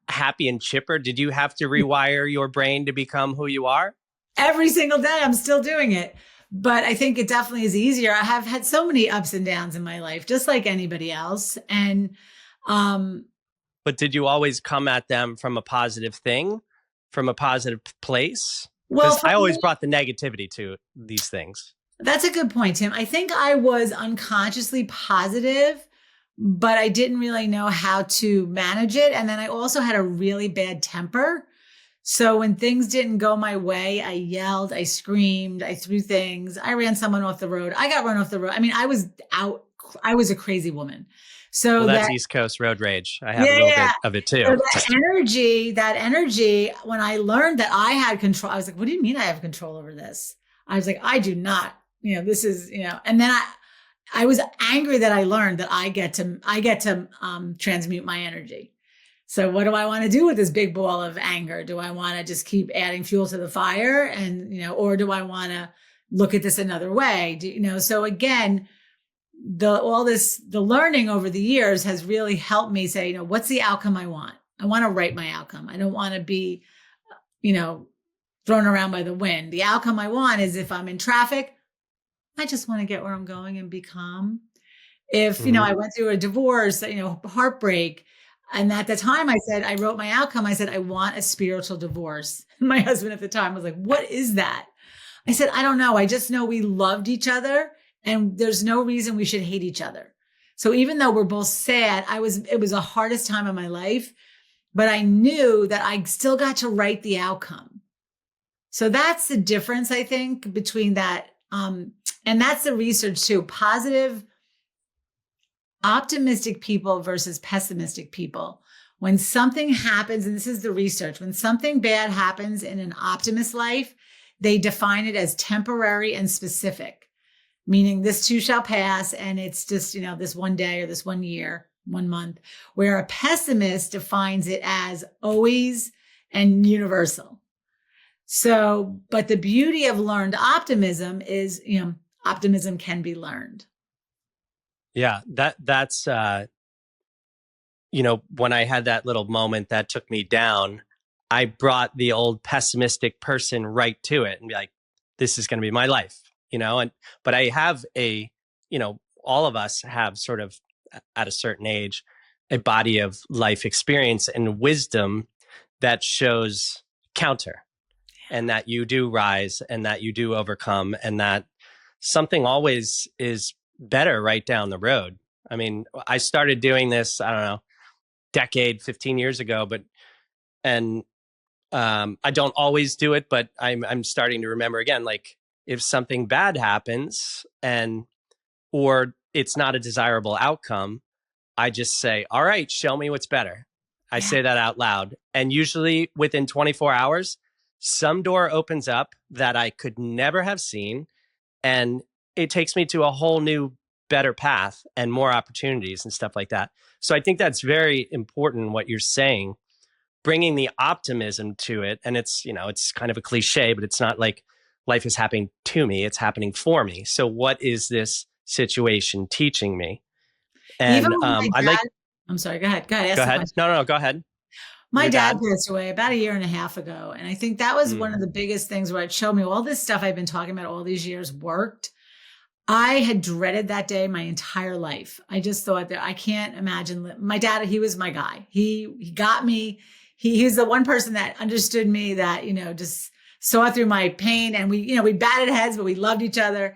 happy and chipper? Did you have to rewire your brain to become who you are? Every single day, I'm still doing it. But I think it definitely is easier. I have had so many ups and downs in my life, just like anybody else. And, but did you always come at them from a positive thing, from a positive place? Because I always brought the negativity to these things. That's a good point, Tim. I think I was unconsciously positive, but I didn't really know how to manage it. And then I also had a really bad temper. So when things didn't go my way, I yelled, I screamed, I threw things, I ran someone off the road. I got run off the road. I mean, I was a crazy woman. So that's East Coast road rage. I have a little bit of it too. So that energy, when I learned that I had control, I was like, what do you mean I have control over this? I was like, I do not, this is, and then I was angry that I learned that I get to transmute my energy. So what do I want to do with this big ball of anger? Do I want to just keep adding fuel to the fire and, or do I want to look at this another way? So again, the learning over the years has really helped me say, what's the outcome I want? I want to write my outcome. I don't want to be, thrown around by the wind. The outcome I want is if I'm in traffic, I just want to get where I'm going and be calm. If, I went through a divorce, heartbreak, and at the time I wrote my outcome. I said, I want a spiritual divorce. My husband at the time was like, what is that? I said, I don't know. I just know we loved each other and there's no reason we should hate each other. So even though we're both sad, it was the hardest time of my life, but I knew that I still got to write the outcome. So that's the difference, I think, between that. And that's the research too. Positive, optimistic people versus pessimistic people. When something happens, and this is the research, when something bad happens in an optimist life, they define it as temporary and specific, meaning this too shall pass. And it's just, this one day or this 1 year, 1 month, where a pessimist defines it as always and universal. So, but the beauty of learned optimism is, optimism can be learned. Yeah, that's when I had that little moment that took me down, I brought the old pessimistic person right to it and be like, this is going to be my life, but I have all of us have sort of at a certain age, a body of life experience and wisdom that shows counter and that you do rise and that you do overcome and that something always is better right down the road. I mean, I started doing this, I don't know, decade, 15 years ago, I don't always do it, but I'm starting to remember again, like if something bad happens or it's not a desirable outcome, I just say, all right, show me what's better. I say that out loud. And usually within 24 hours, some door opens up that I could never have seen. And it takes me to a whole new, better path and more opportunities and stuff like that. So I think that's very important what you're saying, bringing the optimism to it. And it's, it's kind of a cliche, but it's not like life is happening to me, it's happening for me. So what is this situation teaching me? And I'm sorry, go ahead. Go ahead. No, go ahead. My dad passed away about 1.5 years ago. And I think that was one of the biggest things where it showed me all this stuff I've been talking about all these years worked. I had dreaded that day my entire life. I just thought that I can't imagine. My dad, he was my guy. He got me. He's the one person that understood me, that, just saw through my pain. And we batted heads, but we loved each other.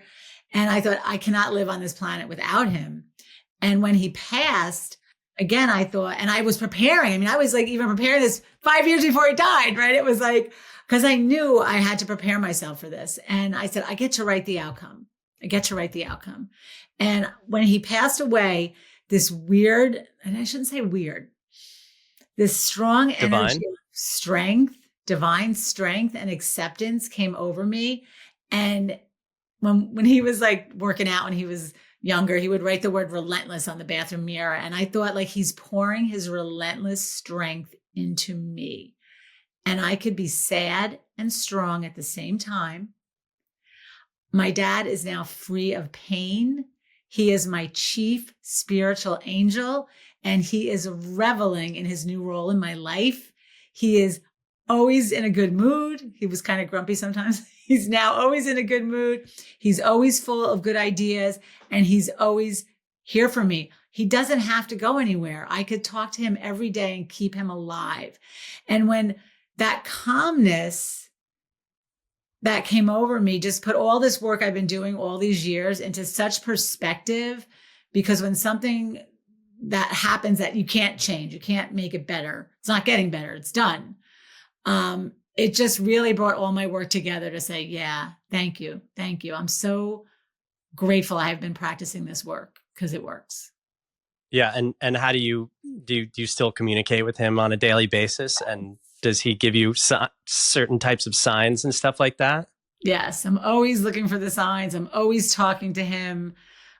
And I thought, I cannot live on this planet without him. And when he passed, again, I thought, and I was preparing. I mean, I was like even preparing this 5 years before he died, right? It was like, because I knew I had to prepare myself for this. And I said, I get to write the outcome. And when he passed away, this weird, and I shouldn't say weird, this strong energy of strength, divine strength and acceptance came over me. And when he was like working out and he was, younger, he would write the word relentless on the bathroom mirror. And I thought, like, he's pouring his relentless strength into me. And I could be sad and strong at the same time. My dad is now free of pain. He is my chief spiritual angel, and he is reveling in his new role in my life. He is always in a good mood. He was kind of grumpy sometimes. He's now always in a good mood. He's always full of good ideas, and he's always here for me. He doesn't have to go anywhere. I could talk to him every day and keep him alive. And when that calmness that came over me just put all this work I've been doing all these years into such perspective, because when something that happens that you can't change, you can't make it better, it's not getting better, it's done. It just really brought all my work together to say, yeah, thank you. Thank you. I'm so grateful I have been practicing this work because it works. Yeah. And how do you still communicate with him on a daily basis? And does he give you certain types of signs and stuff like that? Yes. I'm always looking for the signs. I'm always talking to him.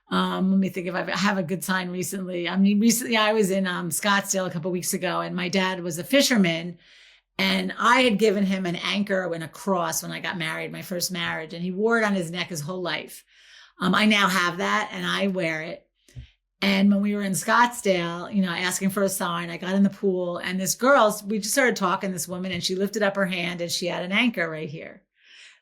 Let me think if I have a good sign recently. I mean, recently I was in Scottsdale a couple of weeks ago, and my dad was a fisherman, and I had given him an anchor and a cross when I got married, my first marriage, and he wore it on his neck his whole life. I now have that and I wear it. And when we were in Scottsdale, asking for a sign, I got in the pool, and this girl, we just started talking, this woman, and she lifted up her hand and she had an anchor right here.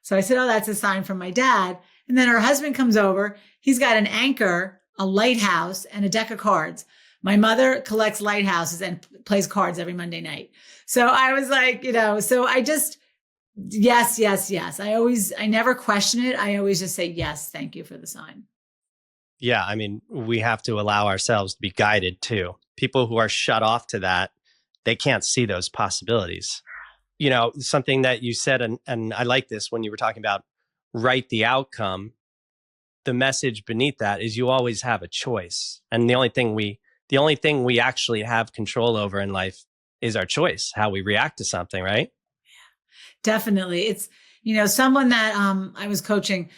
So I said, oh, that's a sign from my dad. And then her husband comes over. He's got an anchor, a lighthouse, and a deck of cards. My mother collects lighthouses and plays cards every Monday night. So I was like, so I just, yes. I never question it. I always just say, yes, thank you for the sign. Yeah. I mean, we have to allow ourselves to be guided too. People who are shut off to that, they can't see those possibilities. Something that you said, and I like this when you were talking about write the outcome. The message beneath that is you always have a choice. And the only thing we actually have control over in life is our choice, how we react to something, right? Definitely. It's, someone that I was coaching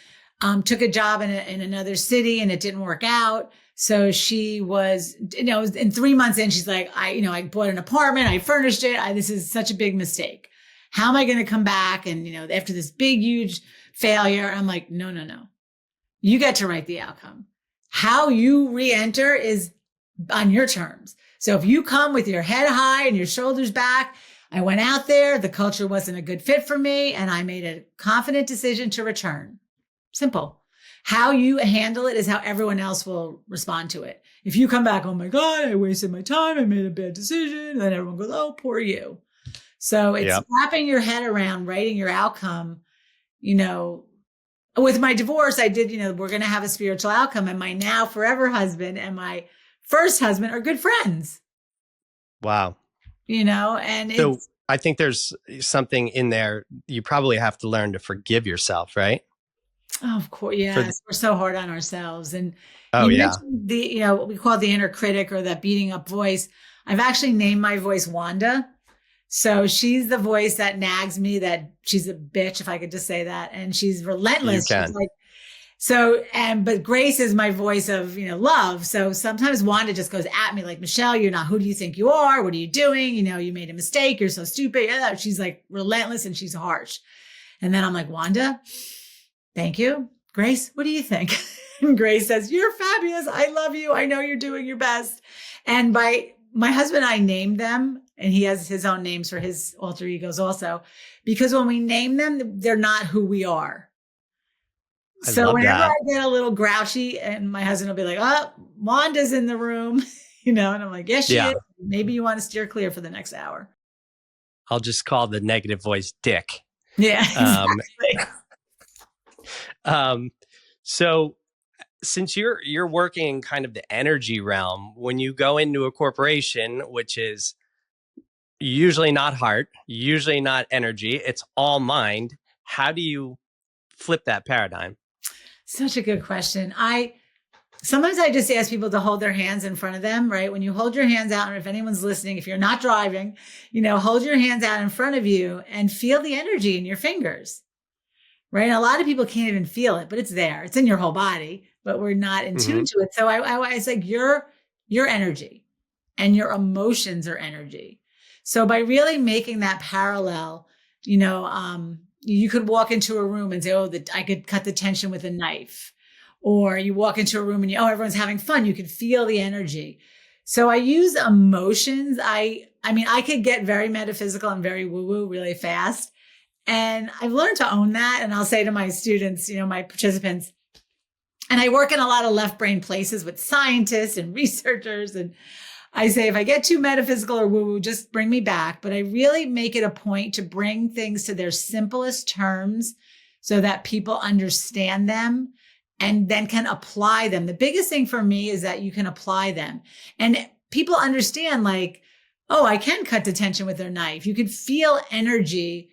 took a job in another city and it didn't work out. So she was, in 3 months in, she's like, I bought an apartment, I furnished it. This is such a big mistake. How am I going to come back? And, after this big, huge failure, I'm like, no. You get to write the outcome. How you re-enter is on your terms. So if you come with your head high and your shoulders back, I went out there, the culture wasn't a good fit for me, and I made a confident decision to return. Simple. How you handle it is how everyone else will respond to it. If you come back, oh my God, I wasted my time, I made a bad decision, then everyone goes, oh, poor you. So it's wrapping your head around writing your outcome. With my divorce, I did, we're going to have a spiritual outcome, and my now forever husband and my first husband are good friends. Wow. And so I think there's something in there. You probably have to learn to forgive yourself, right? Oh, of course. Yes. We're so hard on ourselves. And mentioned what we call the inner critic, or that beating up voice. I've actually named my voice Wanda. So she's the voice that nags me, that she's a bitch, if I could just say that. And she's relentless. You can. She's like, but Grace is my voice of, love. So sometimes Wanda just goes at me like, Michelle, you're not, who do you think you are? What are you doing? You made a mistake. You're so stupid. She's like relentless and she's harsh. And then I'm like, Wanda, thank you. Grace, what do you think? And Grace says, you're fabulous. I love you. I know you're doing your best. And my husband and I named them, and he has his own names for his alter egos also, because when we name them, they're not who we are. So whenever I get a little grouchy, and my husband will be like, oh, Wanda's in the room, and I'm like, yes, she is. Maybe you want to steer clear for the next hour. I'll just call the negative voice Dick. Yeah, exactly. So since you're working in kind of the energy realm, when you go into a corporation, which is usually not heart, usually not energy, it's all mind, how do you flip that paradigm? Such a good question. Sometimes I just ask people to hold their hands in front of them, right? When you hold your hands out, and if anyone's listening, if you're not driving, hold your hands out in front of you and feel the energy in your fingers. right? And a lot of people can't even feel it, but it's there. It's in your whole body, but we're not in tune to it. So I was like, your energy and your emotions are energy. So by really making that parallel, you could walk into a room and say, oh, I could cut the tension with a knife. Or you walk into a room and everyone's having fun. You could feel the energy. So I use emotions. I mean, I could get very metaphysical and very woo-woo really fast. And I've learned to own that. And I'll say to my students, my participants, and I work in a lot of left brain places with scientists and researchers. And I say, if I get too metaphysical or woo-woo, just bring me back. But I really make it a point to bring things to their simplest terms so that people understand them and then can apply them. The biggest thing for me is that you can apply them. And people understand like, oh, I can cut the tension with their knife. You can feel energy.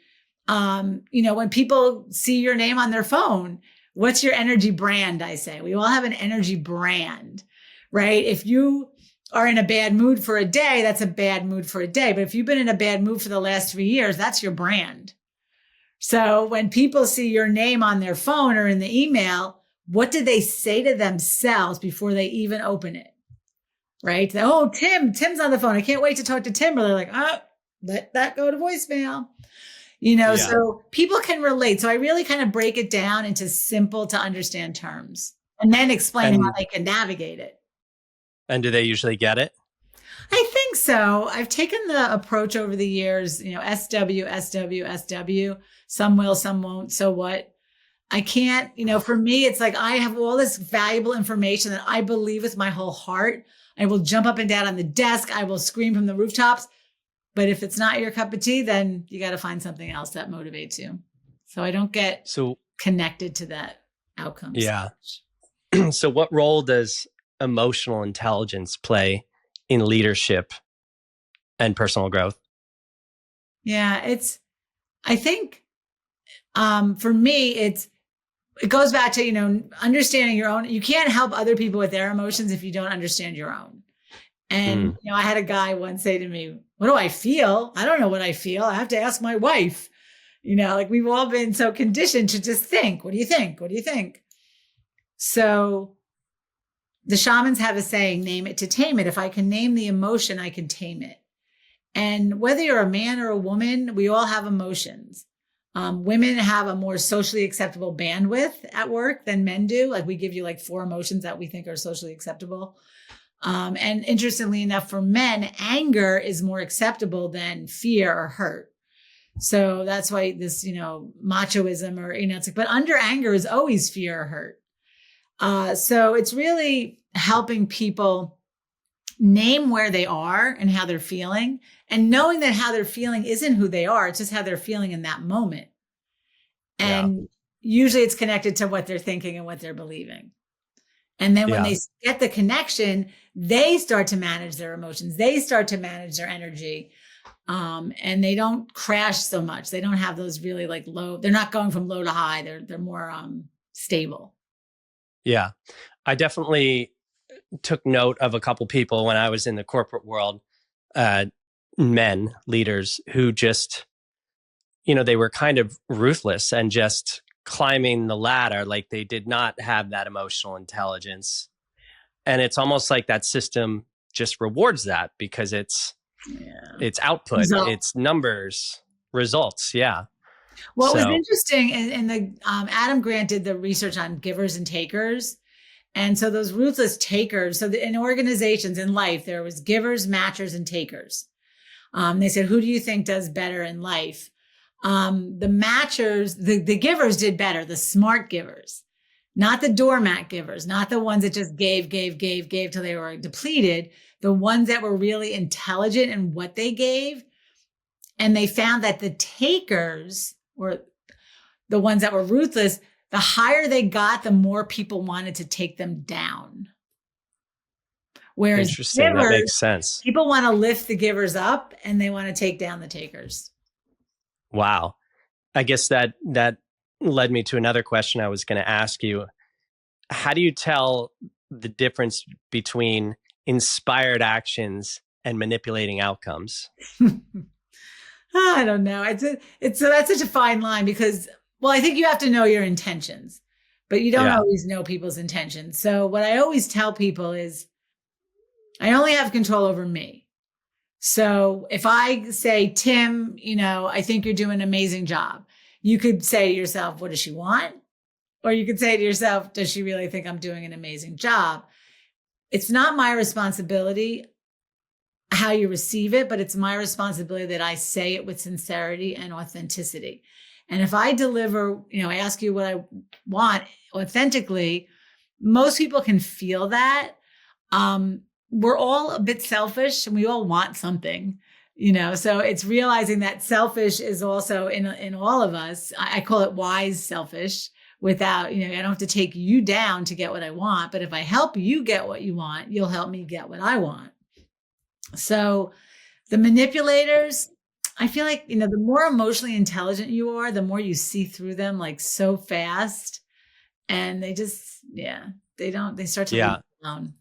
When people see your name on their phone, what's your energy brand? I say, we all have an energy brand, right? If you are in a bad mood for a day, that's a bad mood for a day. But if you've been in a bad mood for the last 3 years, that's your brand. So when people see your name on their phone or in the email, what do they say to themselves before they even open it? Right? Oh, Tim's on the phone. I can't wait to talk to Tim. Or they're like, oh, let that go to voicemail. So people can relate. So I really kind of break it down into simple to understand terms and then explain how they can navigate it. And do they usually get it? I think so. I've taken the approach over the years, SW, SW, SW. Some will, some won't. So what? I can't, for me, it's like I have all this valuable information that I believe with my whole heart. I will jump up and down on the desk. I will scream from the rooftops. But if it's not your cup of tea, then you got to find something else that motivates you. So I don't get connected to that outcome. Yeah. So what role does emotional intelligence play in leadership and personal growth? Yeah, I think for me, it goes back to, understanding your own. You can't help other people with their emotions if you don't understand your own. And, I had a guy once say to me, what do I feel? I don't know what I feel. I have to ask my wife. We've all been so conditioned to just think, what do you think? What do you think? So the shamans have a saying, name it to tame it. If I can name the emotion, I can tame it. And whether you're a man or a woman, we all have emotions. Women have a more socially acceptable bandwidth at work than men do. Like we give you 4 emotions that we think are socially acceptable. And interestingly enough, for men, anger is more acceptable than fear or hurt. So that's why this, machoism or, it's like, but under anger is always fear or hurt. So it's really helping people name where they are and how they're feeling, and knowing that how they're feeling isn't who they are. It's just how they're feeling in that moment. And usually it's connected to what they're thinking and what they're believing. And then when they get the connection, they start to manage their emotions. They start to manage their energy. And they don't crash so much. They don't have those really low. They're not going from low to high. They're more stable. Yeah. I definitely took note of a couple people when I was in the corporate world, men, leaders who just, they were kind of ruthless and just climbing the ladder. Like they did not have that emotional intelligence. And it's almost like that system just rewards that because it's output, it's numbers, results. Yeah. What was interesting in the Adam Grant did the research on givers and takers. And so those ruthless takers, so in organizations in life, there was givers, matchers, and takers. They said, who do you think does better in life? The matchers, the givers did better, the smart givers, not the doormat givers, not the ones that just gave till they were depleted, the ones that were really intelligent in what they gave. And they found that the takers, or the ones that were ruthless, the higher they got, the more people wanted to take them down. Whereas interesting, givers, that makes sense. People want to lift the givers up and they want to take down the takers. Wow. I guess that led me to another question I was going to ask you. How do you tell the difference between inspired actions and manipulating outcomes? I don't know. That's such a fine line because, Well, I think you have to know your intentions, but you don't Yeah. always know people's intentions. So what I always tell people is I only have control over me. So if I say, Tim, I think you're doing an amazing job, you could say to yourself, what does she want? Or you could say to yourself, does she really think I'm doing an amazing job? It's not my responsibility how you receive it, but it's my responsibility that I say it with sincerity and authenticity. And if I deliver, I ask you what I want authentically, most people can feel that. We're all a bit selfish and we all want something, so it's realizing that selfish is also in all of us. I call it wise selfish. Without, I don't have to take you down to get what I want, but if I help you get what you want, you'll help me get what I want. So the manipulators, I feel like, the more emotionally intelligent you are, the more you see through them like so fast. And they just, they start to leave Yeah. you alone.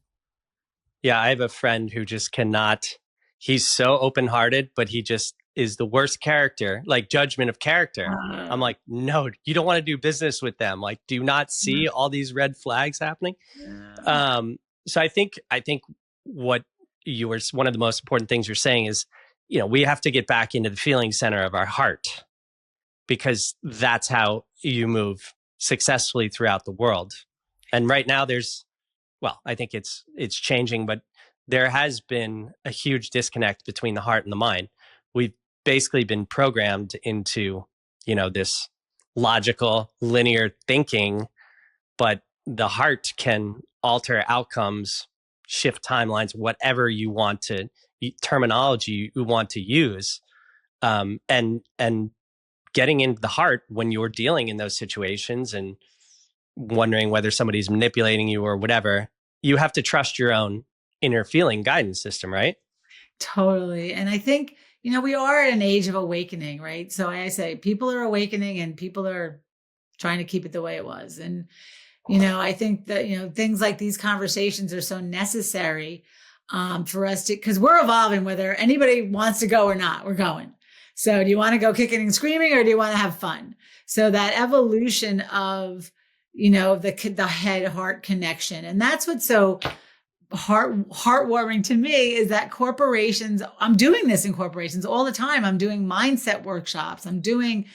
Yeah. I have a friend who just cannot, he's so open-hearted, but he just is the worst character, like judgment of character. I'm like, no, you don't want to do business with them. Like, do you not see all these red flags happening? So I think what one of the most important things you're saying is, we have to get back into the feeling center of our heart, because that's how you move successfully throughout the world. And right now I think it's changing, but there has been a huge disconnect between the heart and the mind. We've basically been programmed into, this logical, linear thinking, but the heart can alter outcomes, shift timelines, whatever you want to, terminology you want to use. And getting into the heart when you're dealing in those situations and wondering whether somebody's manipulating you or whatever, you have to trust your own inner feeling guidance system, right? Totally. And I think, we are at an age of awakening, right? So I say people are awakening and people are trying to keep it the way it was. And, I think that, things like these conversations are so necessary for us to, because we're evolving, whether anybody wants to go or not, we're going. So do you want to go kicking and screaming or do you want to have fun? So that evolution of, the head heart connection. And that's what's so heartwarming to me is that corporations, I'm doing this in corporations all the time. I'm doing mindset workshops. I'm doing,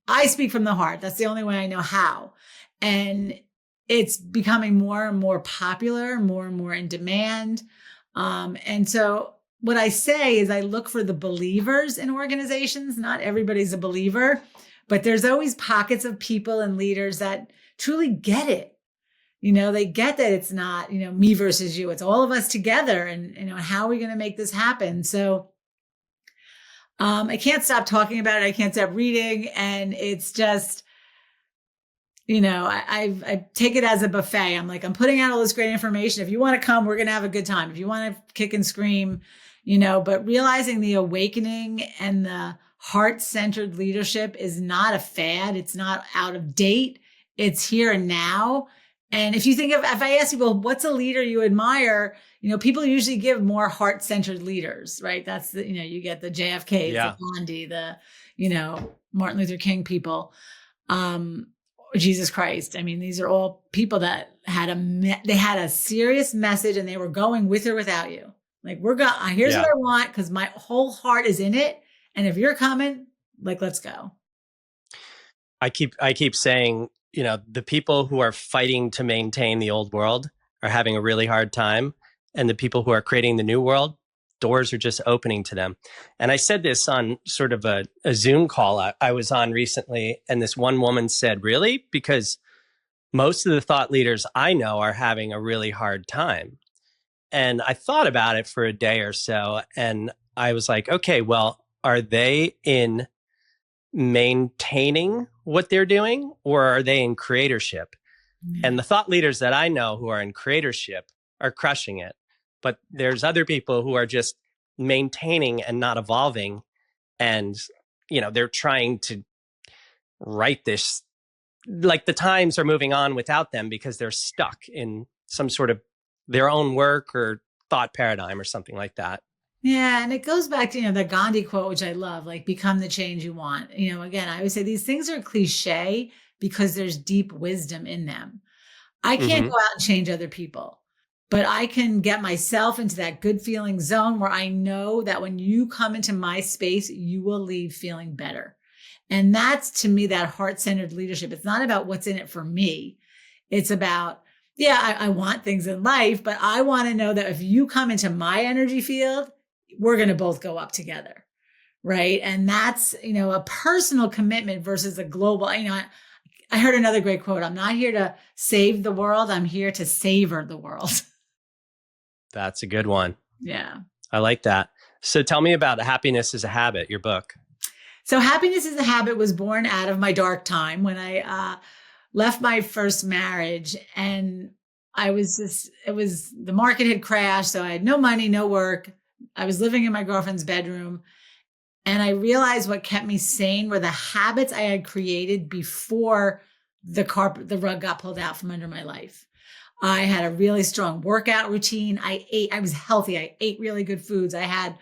I speak from the heart. That's the only way I know how. And it's becoming more and more popular, more and more in demand. And so what I say is I look for the believers in organizations. Not everybody's a believer, but there's always pockets of people and leaders that truly get it. They get that it's not, me versus you. It's all of us together. And, how are we going to make this happen? So I can't stop talking about it. I can't stop reading. And it's just, I take it as a buffet. I'm like, I'm putting out all this great information. If you want to come, we're going to have a good time. If you want to kick and scream, but realizing the awakening and the heart-centered leadership is not a fad. It's not out of date. It's here and now. And if I ask people, what's a leader you admire? People usually give more heart-centered leaders, right? That's the, you get the JFKs, the Gandhi, the, Martin Luther King people, Jesus Christ. I mean, these are all people that had a serious message and they were going with or without you. Like here's what I want because my whole heart is in it. And if you're coming, like, let's go. I keep saying, the people who are fighting to maintain the old world are having a really hard time. And the people who are creating the new world, doors are just opening to them. And I said this on sort of a Zoom call I was on recently. And this one woman said, really? Because most of the thought leaders I know are having a really hard time. And I thought about it for a day or so. And I was like, okay, well, are they in maintaining what they're doing or are they in creatorship? And the thought leaders that I know who are in creatorship are crushing it. But there's other people who are just maintaining and not evolving. And, they're trying to write this, like the times are moving on without them because they're stuck in some sort of their own work or thought paradigm or something like that. Yeah, and it goes back to, the Gandhi quote, which I love, like become the change you want. Again, I would say these things are cliche because there's deep wisdom in them. I can't Mm-hmm. go out and change other people, but I can get myself into that good feeling zone where I know that when you come into my space, you will leave feeling better. And that's to me that heart-centered leadership. It's not about what's in it for me. It's about, yeah, I want things in life, but I want to know that if you come into my energy field, we're going to both go up together. Right. And that's, a personal commitment versus a global, I heard another great quote. I'm not here to save the world. I'm here to savor the world. That's a good one. Yeah. I like that. So tell me about Happiness is a Habit, your book. So Happiness is a Habit was born out of my dark time when I left my first marriage, and the market had crashed. So I had no money, no work. I was living in my girlfriend's bedroom. And I realized what kept me sane were the habits I had created before the rug got pulled out from under my life. I had a really strong workout routine. I was healthy. I ate really good foods. I had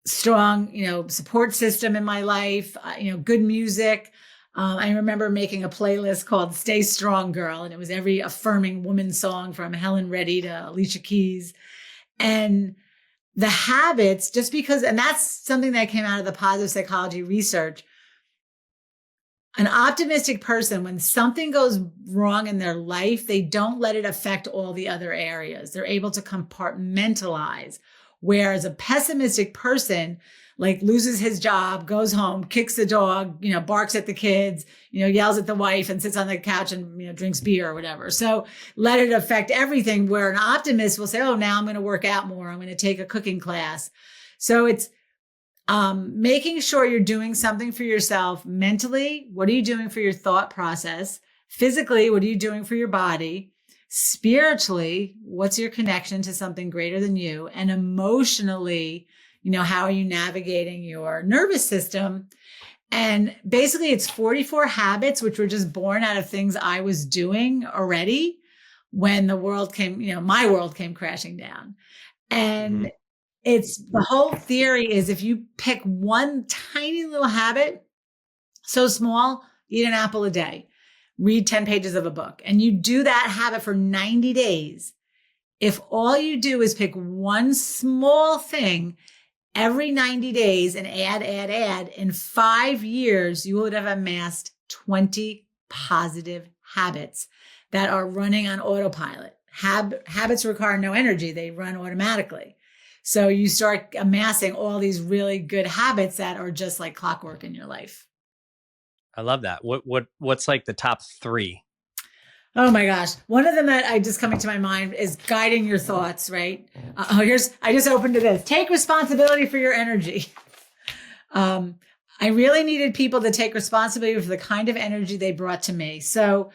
strong, support system in my life, good music. I remember making a playlist called Stay Strong Girl, and it was every affirming woman song from Helen Reddy to Alicia Keys. And the habits, just because, and that's something that came out of the positive psychology research. An optimistic person, when something goes wrong in their life, they don't let it affect all the other areas. They're able to compartmentalize. Whereas a pessimistic person, like, loses his job, goes home, kicks the dog, barks at the kids, yells at the wife and sits on the couch and, drinks beer or whatever. So let it affect everything, where an optimist will say, oh, now I'm going to work out more. I'm going to take a cooking class. So it's making sure you're doing something for yourself mentally. What are you doing for your thought process? Physically, what are you doing for your body? Spiritually, what's your connection to something greater than you? And emotionally, how are you navigating your nervous system? And basically it's 44 habits, which were just born out of things I was doing already when the world came, my world came crashing down. And it's, the whole theory is, if you pick one tiny little habit, so small, eat an apple a day, read 10 pages of a book, and you do that habit for 90 days. If all you do is pick one small thing every 90 days and add, in 5 years, you would have amassed 20 positive habits that are running on autopilot. Habits require no energy. They run automatically. So you start amassing all these really good habits that are just like clockwork in your life. I love that. What's like the top 3? Oh my gosh. One of them that I just coming to my mind is guiding your thoughts, right? I just opened to this. Take responsibility for your energy. I really needed people to take responsibility for the kind of energy they brought to me. So,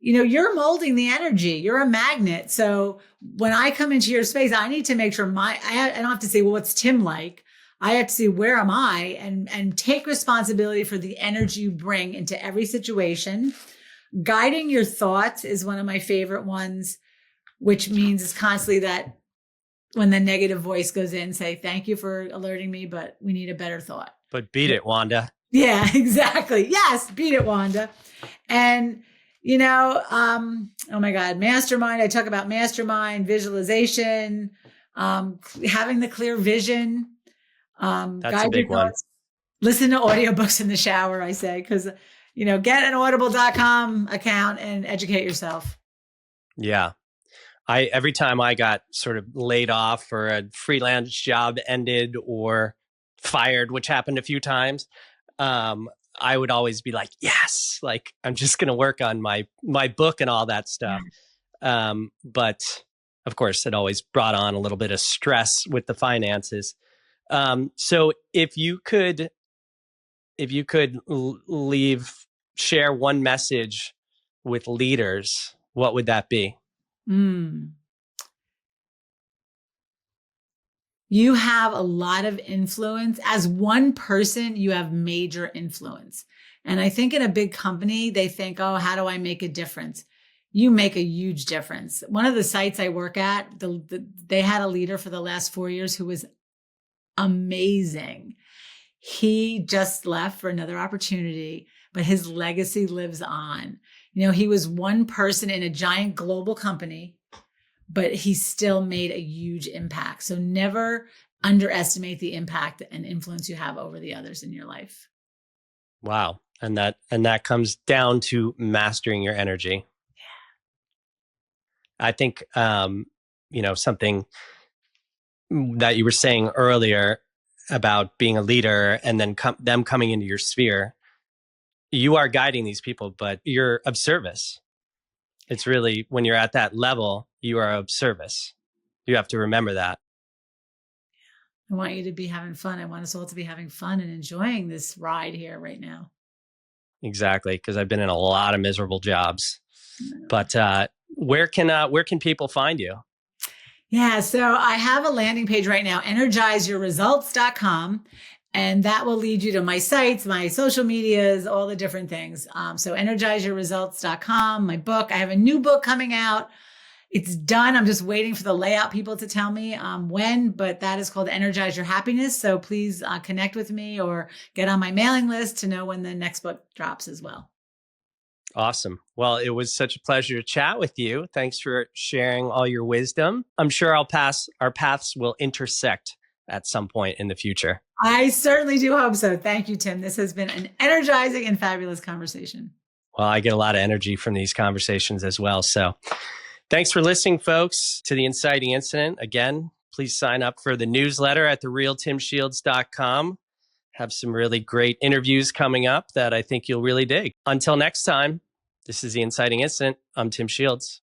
you're molding the energy. You're a magnet. So when I come into your space, I need to make sure I don't have to say, well, what's Tim like? I have to see, where am I? And take responsibility for the energy you bring into every situation. Guiding your thoughts is one of my favorite ones, which means it's constantly that when the negative voice goes in, say, thank you for alerting me, but we need a better thought. But beat it, Wanda. Yeah, exactly. Yes, beat it, Wanda. And, oh my God, mastermind. I talk about mastermind, visualization, having the clear vision. That's a big one. Listen to audiobooks in the shower, I say, because, get an audible.com account and educate yourself. Yeah. Every time I got sort of laid off, or a freelance job ended, or fired, which happened a few times, I would always be like, yes, like, I'm just going to work on my book and all that stuff. But of course, it always brought on a little bit of stress with the finances. So if you could share one message with leaders, what would that be? You have a lot of influence. As one person, you have major influence. And I think in a big company, they think, oh, how do I make a difference? You make a huge difference. One of the sites I work at, they had a leader for the last 4 years who was amazing. He just left for another opportunity, but his legacy lives on. He was one person in a giant global company, but he still made a huge impact. So never underestimate the impact and influence you have over the others in your life. Wow. And that comes down to mastering your energy. Yeah. I think, something that you were saying earlier about being a leader and then them coming into your sphere, you are guiding these people, but you're of service. It's really, when you're at that level, you are of service. You have to remember that. I want you to be having fun. I want us all to be having fun and enjoying this ride here right now. Exactly, because I've been in a lot of miserable jobs. But where can people find you? Yeah, so I have a landing page right now, energizeyourresults.com, and that will lead you to my sites, my social medias, all the different things. So energizeyourresults.com, my book. I have a new book coming out. It's done. I'm just waiting for the layout people to tell me when, but that is called Energize Your Happiness. So please connect with me or get on my mailing list to know when the next book drops as well. Awesome. Well, it was such a pleasure to chat with you. Thanks for sharing all your wisdom. I'm sure our paths will intersect at some point in the future. I certainly do hope so. Thank you, Tim. This has been an energizing and fabulous conversation. Well, I get a lot of energy from these conversations as well. So thanks for listening, folks, to The Inciting Incident. Again, please sign up for the newsletter at therealtimshields.com. Have some really great interviews coming up that I think you'll really dig. Until next time, this is The Inciting Incident. I'm Tim Shields.